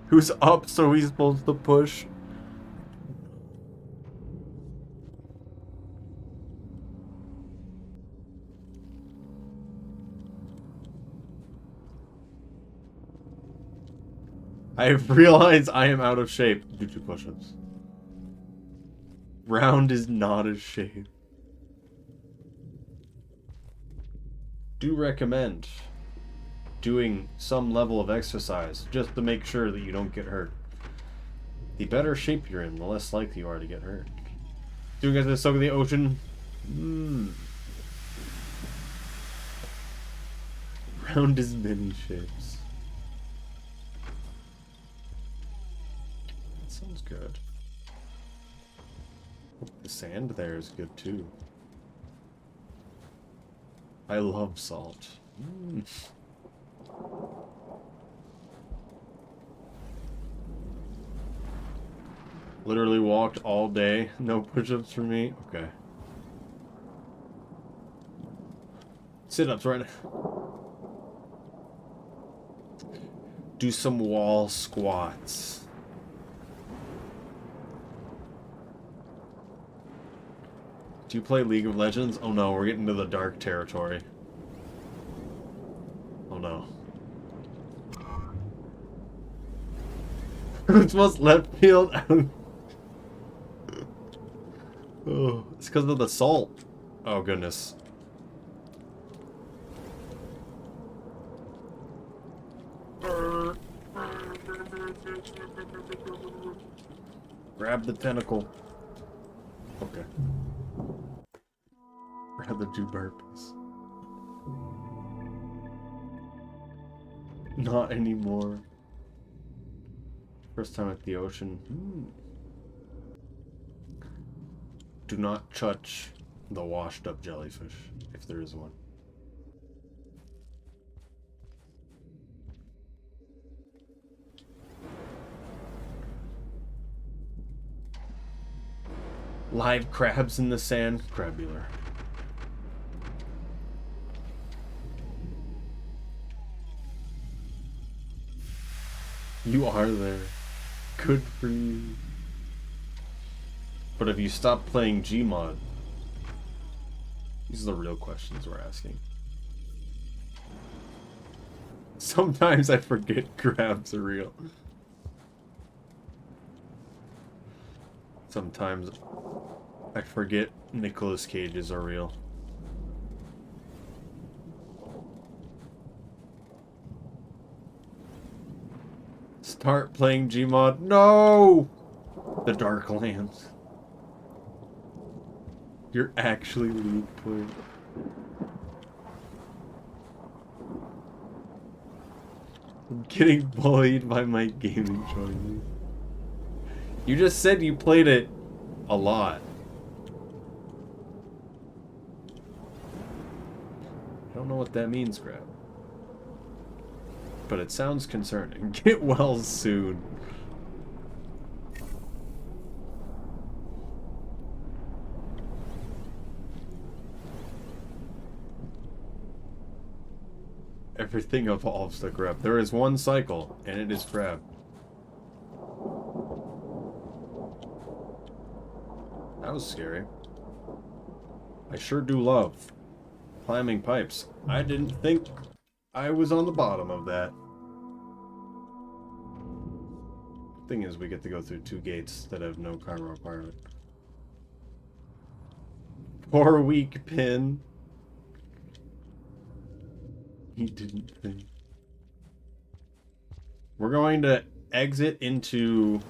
S1: Who's up, so he's supposed to push? I realize I am out of shape. Do 2 push-ups. Round is not a shape. Do recommend doing some level of exercise just to make sure that you don't get hurt. The better shape you're in, the less likely you are to get hurt. Doing it to soak in the ocean. Round is many shapes. That sounds good. The sand there is good too. I love salt. Literally walked all day. No push-ups for me. Okay. Sit-ups right now. Do some wall squats. Do you play League of Legends? Oh no, we're getting to the dark territory. Oh no. It's most left field. Oh, it's because of the salt. Oh goodness. Grab the tentacle. Okay. Grab the 2 burpees. Not anymore. First time at the ocean. Do not touch the washed up jellyfish, if there is one. Live crabs in the sand. Crabular. You are there. Good for you. But have you stopped playing Gmod? These are the real questions we're asking. Sometimes I forget grabs are real. Sometimes I forget Nicolas Cages are real. Start playing Gmod. No! The Darklands. You're actually League player. I'm getting bullied by my gaming choices. You just said you played it a lot. I don't know what that means, Grab. But it sounds concerning. Get well soon. Everything evolves to Grab. There is one cycle, and it is Grab. That was scary. I sure do love climbing pipes. I didn't think I was on the bottom of that. Thing is, we get to go through 2 gates that have no karma requirement. Poor weak pin. He didn't think. We're going to exit into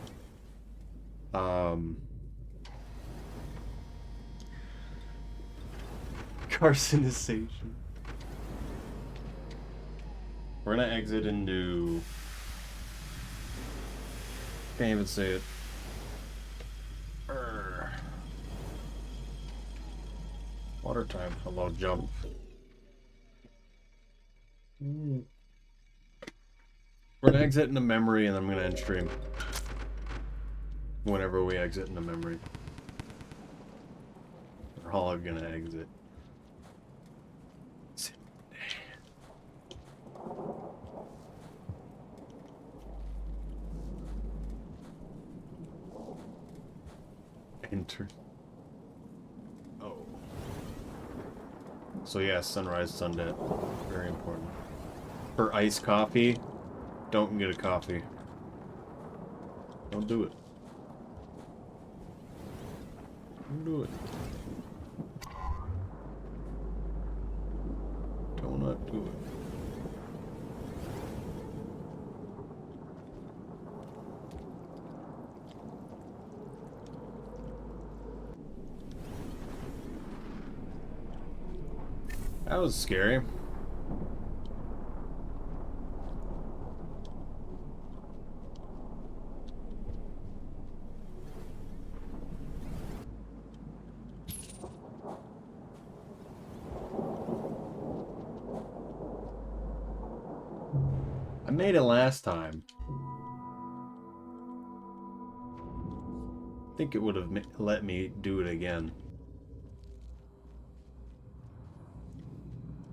S1: carcinization. We're gonna exit into, can't even say it. Water time. Hello, jump. We're gonna exit into memory, and then I'm gonna end stream. Whenever we exit into memory. We're all gonna exit. Enter. Oh. So yeah, sunrise, sunset. Very important. For iced coffee, don't get a coffee. Don't do it. Don't do it. Do not do it. That was scary. I made it last time. I think it would have let me do it again.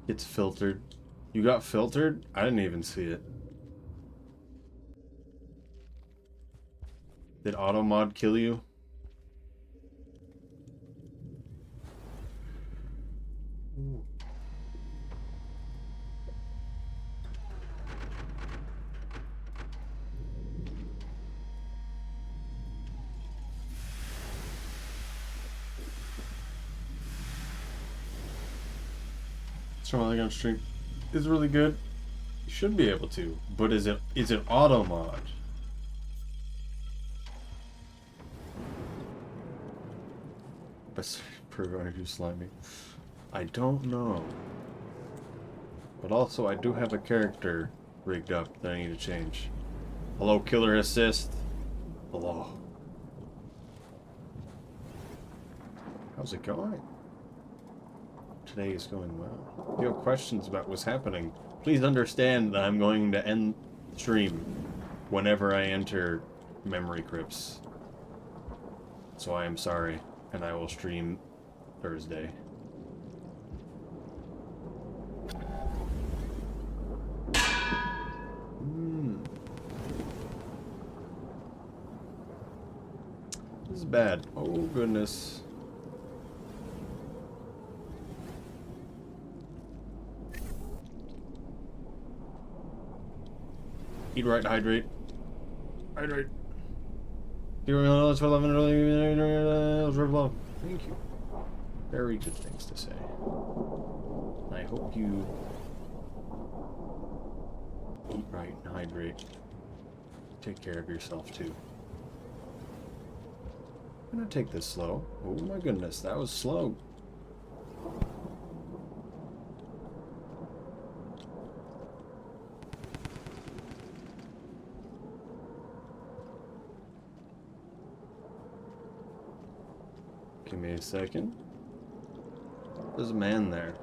S1: It's filtered. You got filtered? I didn't even see it. Did auto mod kill you? Ooh. Something on stream is really good. You should be able to, but is it auto mod? Best programmer who's slimy. I don't know. But also, I do have a character rigged up that I need to change. Hello, killer assist. Hello. How's it going? Today is going well. If you have questions about what's happening, please understand that I'm going to end the stream whenever I enter memory crypts. So I am sorry, and I will stream Thursday. This is bad. Oh, goodness. Eat right, hydrate. Hydrate. Thank you. Very good things to say. I hope you eat right and hydrate. Take care of yourself too. I'm gonna take this slow. Oh my goodness, that was slow. Give me a second. There's a man there.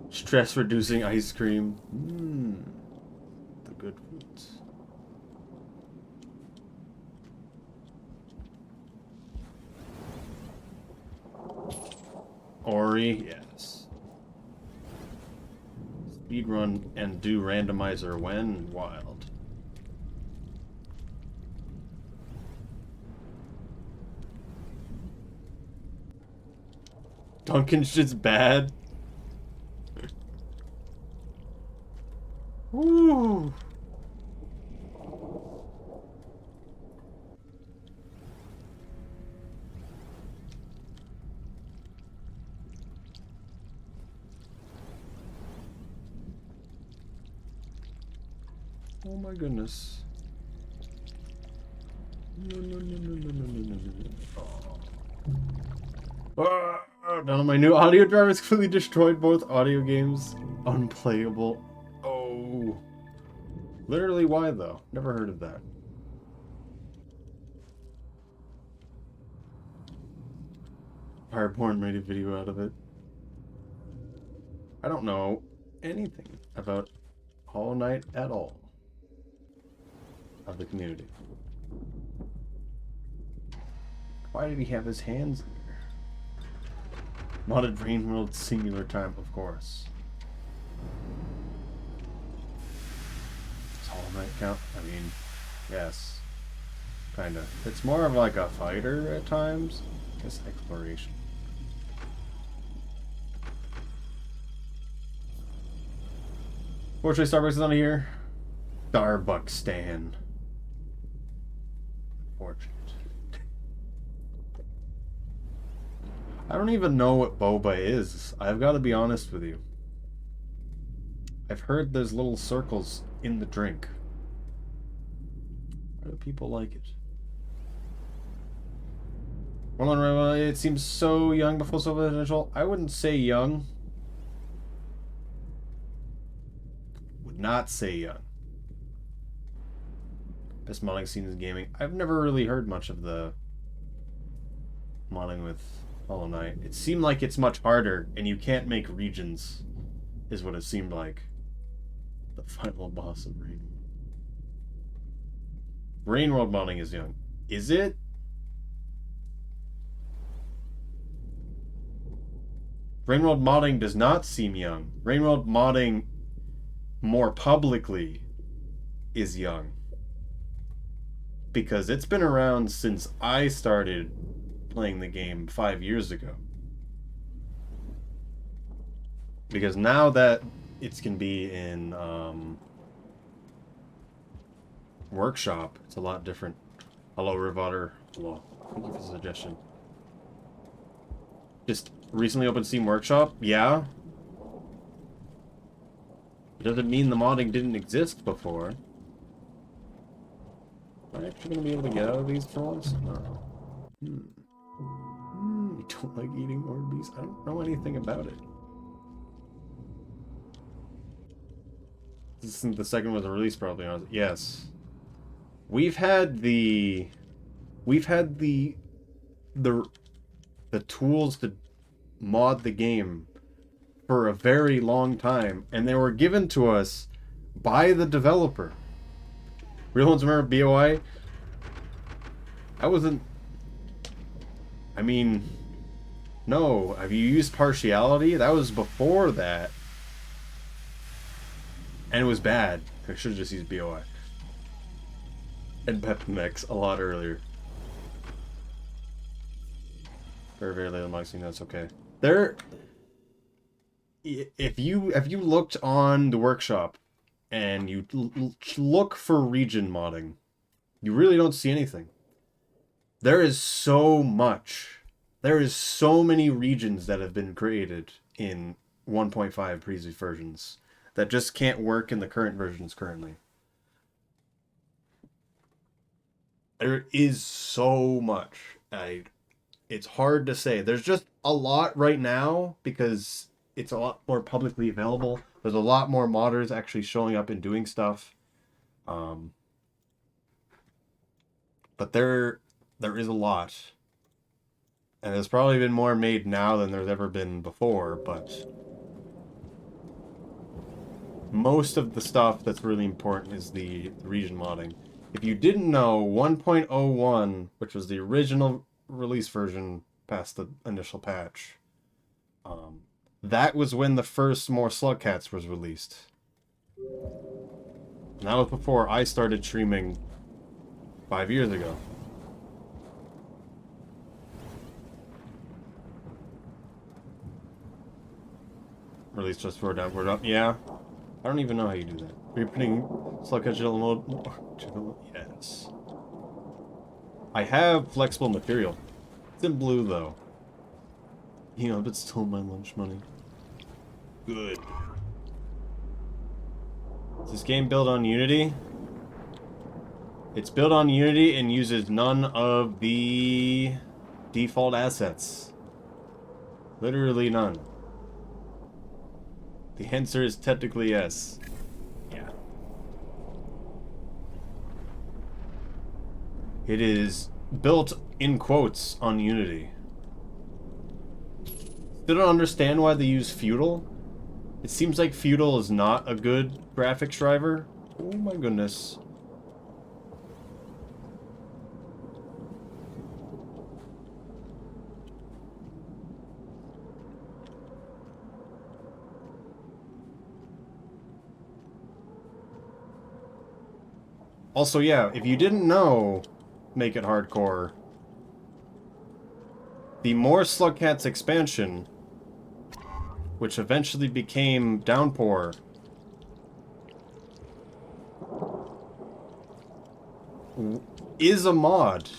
S1: Stress reducing ice cream. The good foods. Ori, yes. Speedrun and do randomizer when wild. Duncan's just bad. Woo. Oh my goodness. None of my new audio drivers completely destroyed both audio games. Unplayable. Oh. Literally why though? Never heard of that. Fireborn made a video out of it. I don't know anything about Hollow Knight at all. Of the community. Why did he have his hands in there? Modded Rain World Singular Time, of course. Does Hollow Knight count? I mean, yes. Kinda. It's more of like a fighter at times. I guess exploration. Fortunately, Starbucks is on here. Starbucks Stan. Fortunate. I don't even know what boba is. I've got to be honest with you. I've heard there's little circles in the drink. Why do people like it? Well, it seems so young before so potential. I wouldn't say young. Would not say young. Best modding scene in gaming. I've never really heard much of the modding with Hollow Knight. It seemed like it's much harder, and you can't make regions, is what it seemed like. The final boss of Rain. Rain World modding is young. Is it? Rain World modding does not seem young. Rain World modding more publicly is young. Because it's been around since I started playing the game 5 years ago. Because now that it can be in Workshop, it's a lot different. Hello, Rivulet. Hello. Thank you for the suggestion. Just recently opened Steam Workshop? Yeah. It doesn't mean the modding didn't exist before. Am I actually going to be able to get out of these for once? No. You don't like eating Orbeez? I don't know anything about it. Since the second was a release, probably. Yes. We've had the tools to mod the game for a very long time, and they were given to us by the developer. Real ones remember BOI? I wasn't... I mean... No, have you used partiality? That was before that. And it was bad. I should have just used BOI. And Pepmex a lot earlier. Very, very late unboxing, that's okay. There... If you looked on the workshop and you look for region modding, you really don't see anything. There is so much. There is so many regions that have been created in 1.5 previous versions that just can't work in the current versions currently. There is so much. It's hard to say. There's just a lot right now because it's a lot more publicly available. There's a lot more modders actually showing up and doing stuff. But there is a lot. And there's probably been more made now than there's ever been before, but most of the stuff that's really important is the region modding. If you didn't know, 1.01, which was the original release version past the initial patch, that was when the first More Slugcats was released. And that was before I started streaming 5 years ago. Released just for downward up. Yeah. I don't even know how you do that. Are you putting Slugcat general mode? Yes. I have flexible material. It's in blue though. You know, but still my lunch money. Good. Is this game built on Unity? It's built on Unity and uses none of the default assets. Literally none. The answer is technically yes. Yeah. It is built in quotes on Unity. Still don't understand why they use Feudal. It seems like Feudal is not a good graphics driver. Oh my goodness. Also, yeah, if you didn't know, Make It Hardcore, the More Slugcats expansion, which eventually became Downpour, is a mod.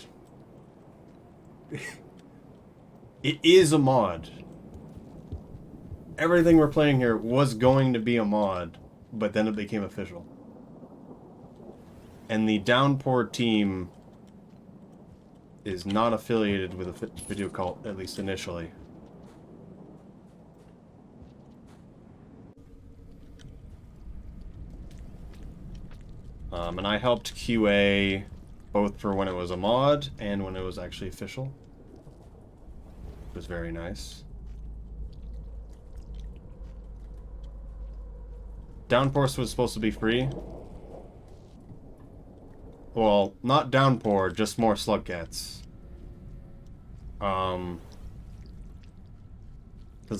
S1: It is a mod. Everything we're playing here was going to be a mod, but then it became official. And the Downpour team is not affiliated with a video cult, at least initially. And I helped QA both for when it was a mod and when it was actually official. It was very nice. Downpour was supposed to be free. Well, not Downpour, just More Slugcats. Because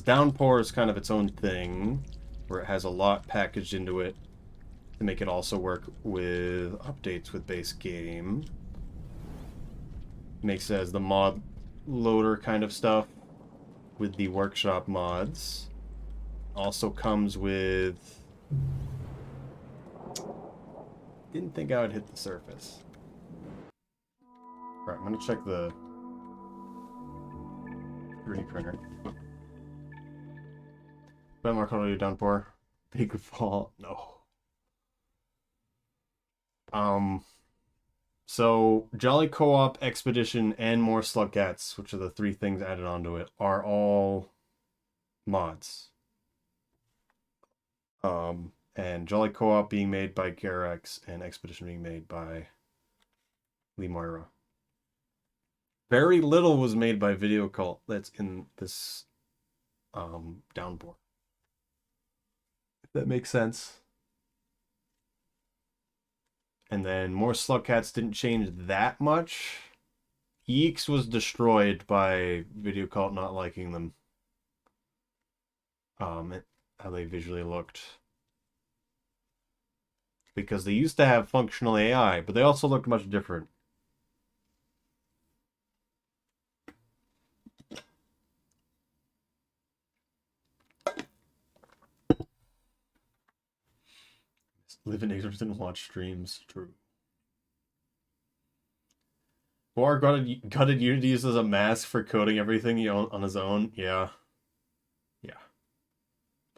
S1: Downpour is kind of its own thing, where it has a lot packaged into it to make it also work with updates with base game. Makes it as the mod loader kind of stuff with the workshop mods. Also comes with... Didn't think I would hit the surface. Alright, I'm gonna check the 3D printer. Benmark already Downpour. Big fall. No. So Jolly Co-op, Expedition, and More Slugcats, which are the 3 things added onto it, are all mods. And Jolly Co-op being made by Garex and Expedition being made by Lee Moira. Very little was made by Video Cult that's in this Downpour. If that makes sense. And then more slug cats didn't change that much. Yeeks was destroyed by Video Cult not liking them. How they visually looked. Because they used to have functional AI, but they also looked much different. Live in ignorance and watch streams. True. Or gutted Unity uses a mask for coding everything on his own. Yeah. Yeah.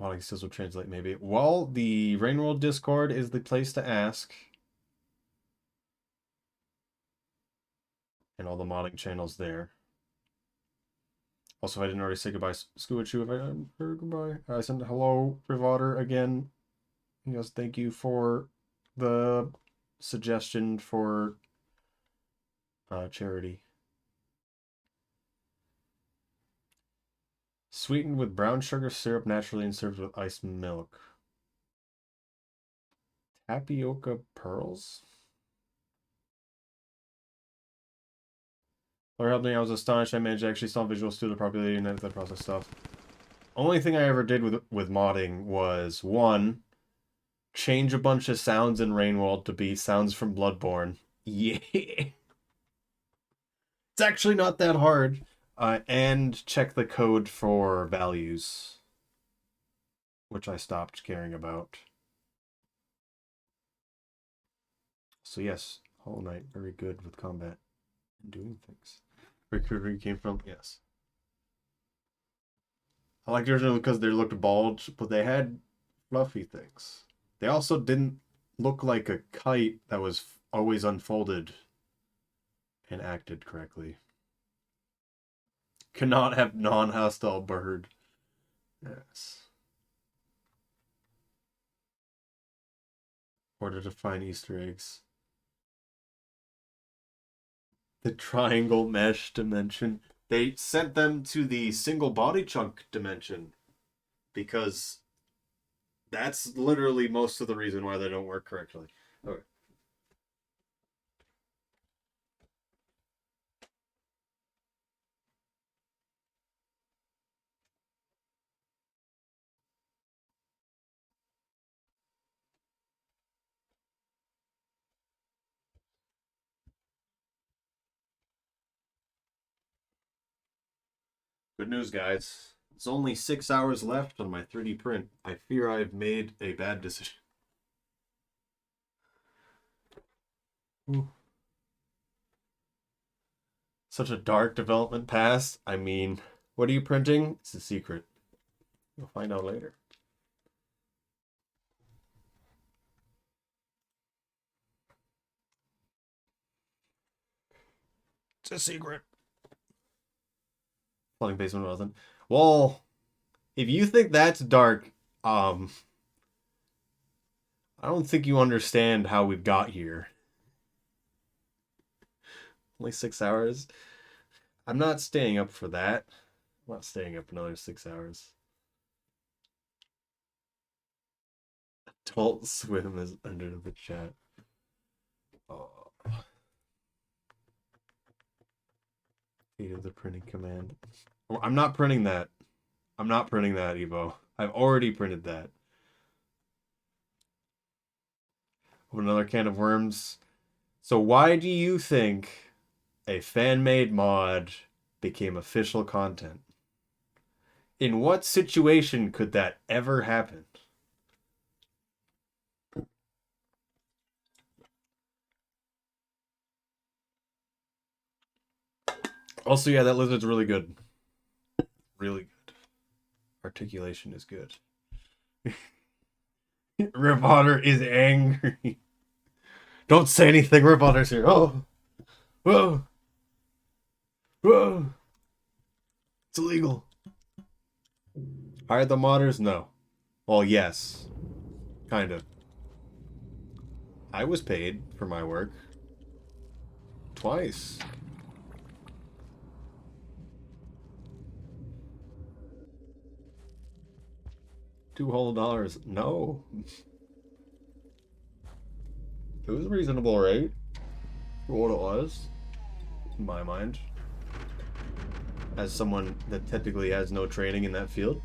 S1: Modding skills will translate, maybe. Well, the Rainworld Discord is the place to ask. And all the modding channels there. Also, if I didn't already say goodbye, Scuba Chew, if I heard goodbye. I sent hello, Rivotter, again. Yes, thank you for the suggestion for charity. Sweetened with brown sugar syrup naturally and served with iced milk. Tapioca pearls? Lord help me, I was astonished I managed to actually solve Visual Studio properly and that process stuff. Only thing I ever did with modding was, one, change a bunch of sounds in Rainworld to be sounds from Bloodborne. Yeah. It's actually not that hard. And check the code for values, which I stopped caring about. So yes, Hollow Knight, very good with combat and doing things. Where came from? Yes. I like theirs because they looked bald, but they had fluffy things. They also didn't look like a kite that was always unfolded and acted correctly. Cannot have non-hostile bird. Yes. Order to find Easter eggs. The triangle mesh dimension. They sent them to the single body chunk dimension because that's literally most of the reason why they don't work correctly. Okay. Good news, guys. It's only 6 hours left on my 3D print. I fear I've made a bad decision. Ooh. Such a dark development past. I mean, what are you printing? It's a secret. You'll find out later. It's a secret. Flooding basement wasn't. Well, if you think that's dark, I don't think you understand how we've got here. Only 6 hours. I'm not staying up for that. I'm not staying up another 6 hours. Adult Swim is under the chat. Oh. Hated the printing command. I'm not printing that. I'm not printing that, Evo. I've already printed that. Open another can of worms. So why do you think a fan-made mod became official content? In what situation could that ever happen? Also, yeah, that lizard's really good. Really good. Articulation is good. Rip Otter is angry. Don't say anything, Rip Otter's here. Oh. Whoa. Whoa. It's illegal. Hire the modders? No. Well, yes. Kind of. I was paid for my work. Twice. $2 whole. No. It was reasonable, right? For what it was, in my mind. As someone that technically has no training in that field.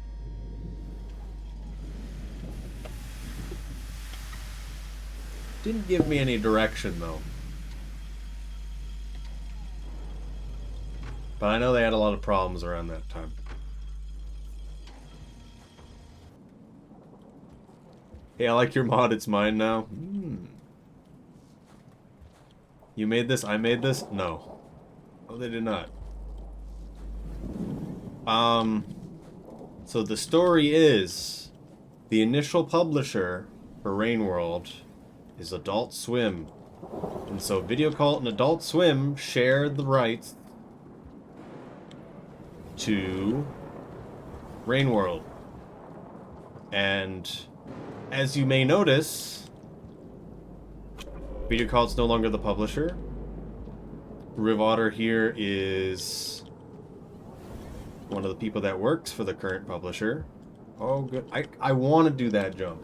S1: Didn't give me any direction, though. But I know they had a lot of problems around that time. Hey, I like your mod, it's mine now. You made this? I made this? No. Oh, they did not. So the story is, the initial publisher for Rain World is Adult Swim. And so Video Cult and Adult Swim shared the rights to Rain World. And as you may notice, Video Cult's no longer the publisher. Rivulet here is one of the people that works for the current publisher. Oh, good. I want to do that jump.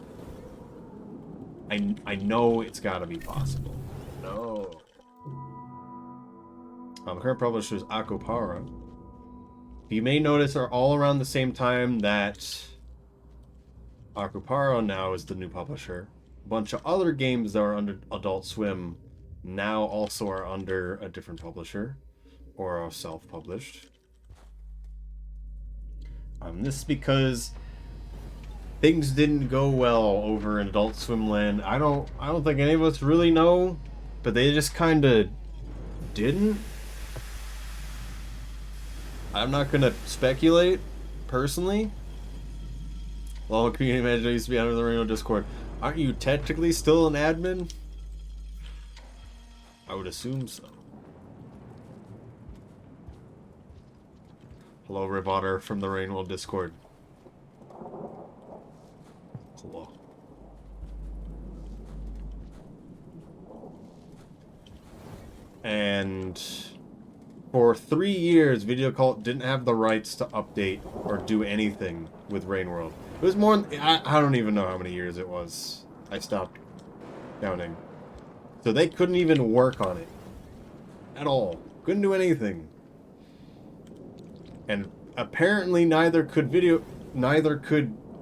S1: I know it's got to be possible. No. The current publisher is Akupara. You may notice are all around the same time that Akupara now is the new publisher. A bunch of other games that are under Adult Swim now also are under a different publisher or are self-published. This is because things didn't go well over in Adult Swim land. I don't think any of us really know, but they just kind of didn't. I'm not gonna speculate personally. Well, community manager used to be under the Reno Discord. Aren't you technically still an admin? I would assume so. Hello, Rivotter from the Rainwell Discord. Hello. And for 3 years, Video Cult didn't have the rights to update or do anything with Rain World. It was more... I don't even know how many years it was. I stopped counting. So they couldn't even work on it. At all. Couldn't do anything. And apparently neither could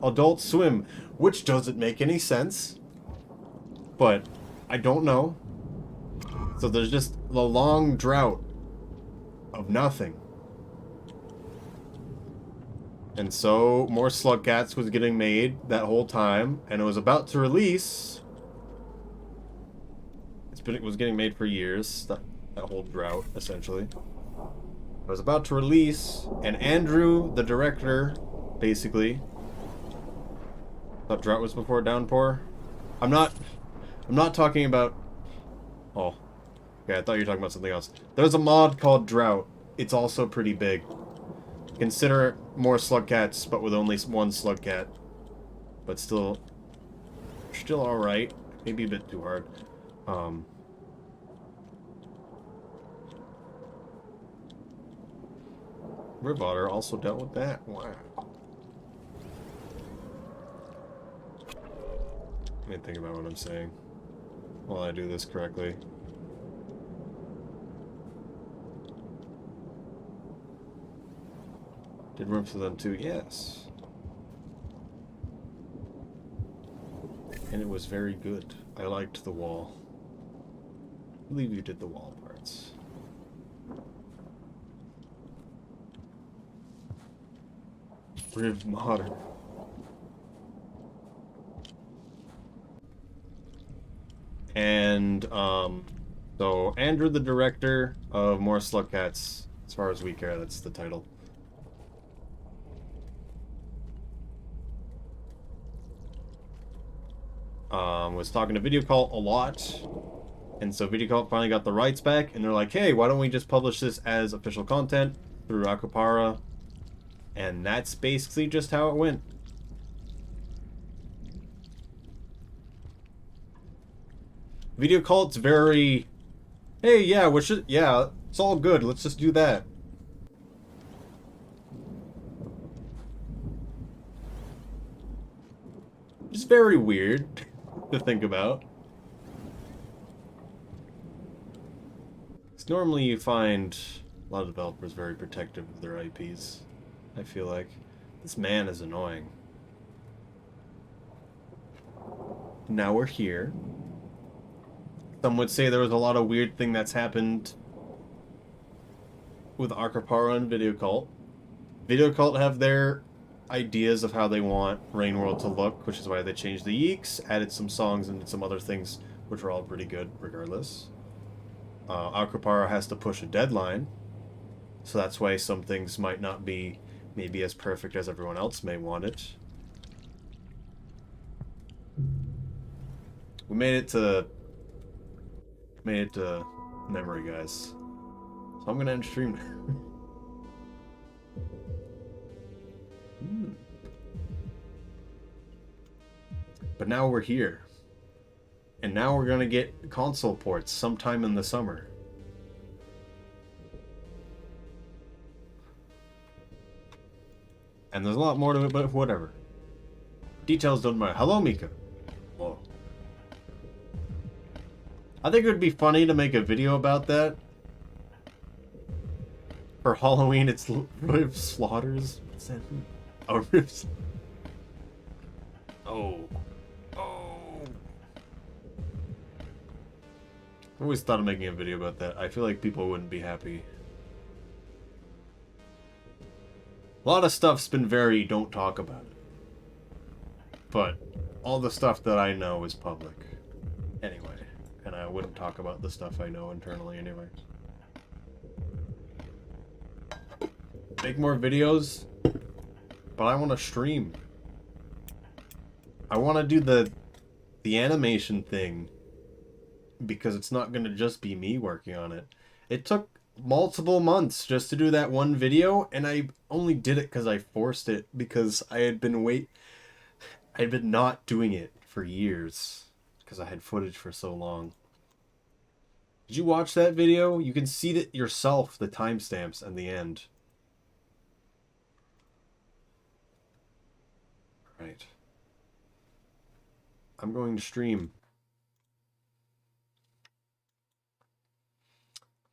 S1: Adult Swim, which doesn't make any sense. But I don't know. So there's just a long drought of nothing. And so more Slugcats was getting made that whole time, and it was about to release. It was getting made for years, that whole drought, essentially. It was about to release, and Andrew, the director, basically... Thought drought was before downpour? I'm not talking about... Oh. Okay, I thought you were talking about something else. There's a mod called Drought. It's also pretty big. Consider more Slugcats, but with only one Slugcat. But still alright. Maybe a bit too hard. Rivotter also dealt with that. Wow. Let me think about what I'm saying while I do this correctly. Did room for them too? Yes. And it was very good. I liked the wall. I believe you did the wall parts. Riv Modern. And, so Andrew, the director of More Slugcats, as far as we care, that's the title. Was talking to Video Cult a lot, and so Video Cult finally got the rights back, and they're like, hey, why don't we just publish this as official content through Akupara? And that's basically just how it went. Video Cult's very, hey, yeah, it's all good, let's just do that. It's very weird to think about. normally you find a lot of developers very protective of their IPs. I feel like. This man is annoying. Now we're here. Some would say there was a lot of weird thing that's happened with Akapara and Video Cult. Video Cult have their ideas of how they want Rain World to look, which is why they changed the Yeeks, added some songs and some other things, which were all pretty good regardless. Akapara has to push a deadline, so that's why some things might not be maybe as perfect as everyone else may want it. We made it to memory, guys. So I'm gonna end stream now. But now we're here. And now we're gonna get console ports sometime in the summer. And there's a lot more to it, but whatever. Details don't matter. Hello, Mika. Whoa. I think it would be funny to make a video about that. For Halloween, it's Riv Slaughters. What's that? Oh, Rivs. Oh. Oh. I always thought of making a video about that. I feel like people wouldn't be happy. A lot of stuff's been very don't talk about it. But all the stuff that I know is public. Anyway. And I wouldn't talk about the stuff I know internally anyway. Make more videos, but I want to stream. I want to do the animation thing because it's not going to just be me working on it. It took multiple months just to do that one video, and I only did it because I forced it because I had been not doing it for years because I had footage for so long. Did you watch that video? You can see it yourself, the timestamps and the end. Right. I'm going to stream.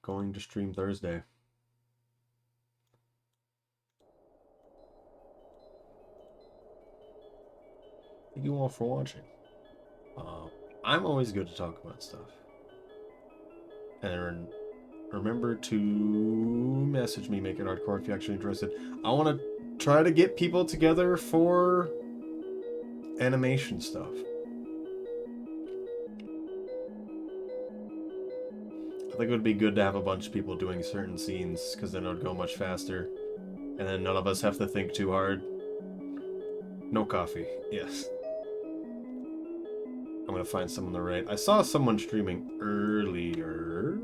S1: Going to stream Thursday. Thank you all for watching. I'm always good to talk about stuff. And remember to message me, Make It Hardcore, if you're actually interested. I want to try to get people together for animation stuff. I think it would be good to have a bunch of people doing certain scenes, because then it would go much faster. And then none of us have to think too hard. No coffee. Yes. I'm gonna find someone to rate. I saw someone streaming earlier.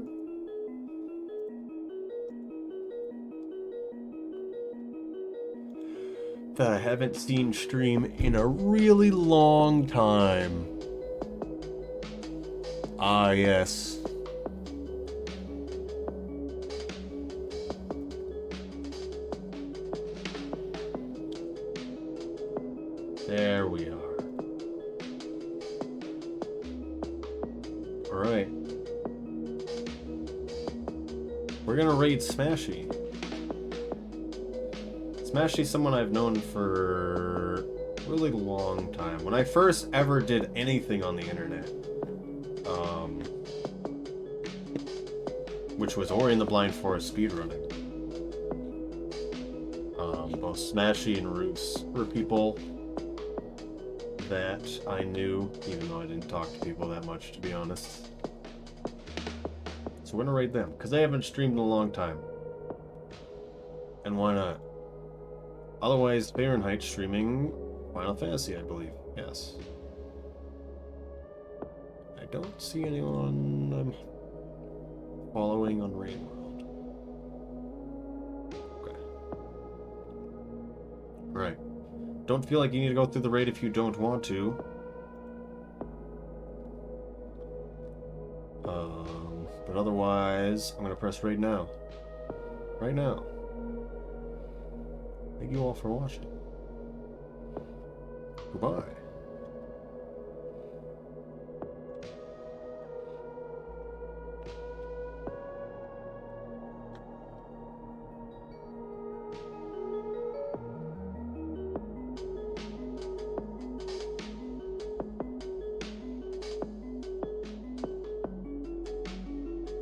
S1: That I haven't seen stream in a really long time. Ah, yes. There we are. Alright. We're gonna raid Smashy. Smashy's someone I've known for a really long time. When I first ever did anything on the internet, which was Ori and the Blind Forest speedrunning, both Smashy and Roos were people that I knew, even though I didn't talk to people that much, to be honest. So we're gonna raid them, because they haven't streamed in a long time. And why not? Otherwise, Fahrenheit streaming Final Fantasy, I believe. Yes. I don't see anyone I'm following on Rain World. Okay. Right. Don't feel like you need to go through the raid if you don't want to. But otherwise, I'm gonna press raid now. Right now. Thank you all for watching. Goodbye.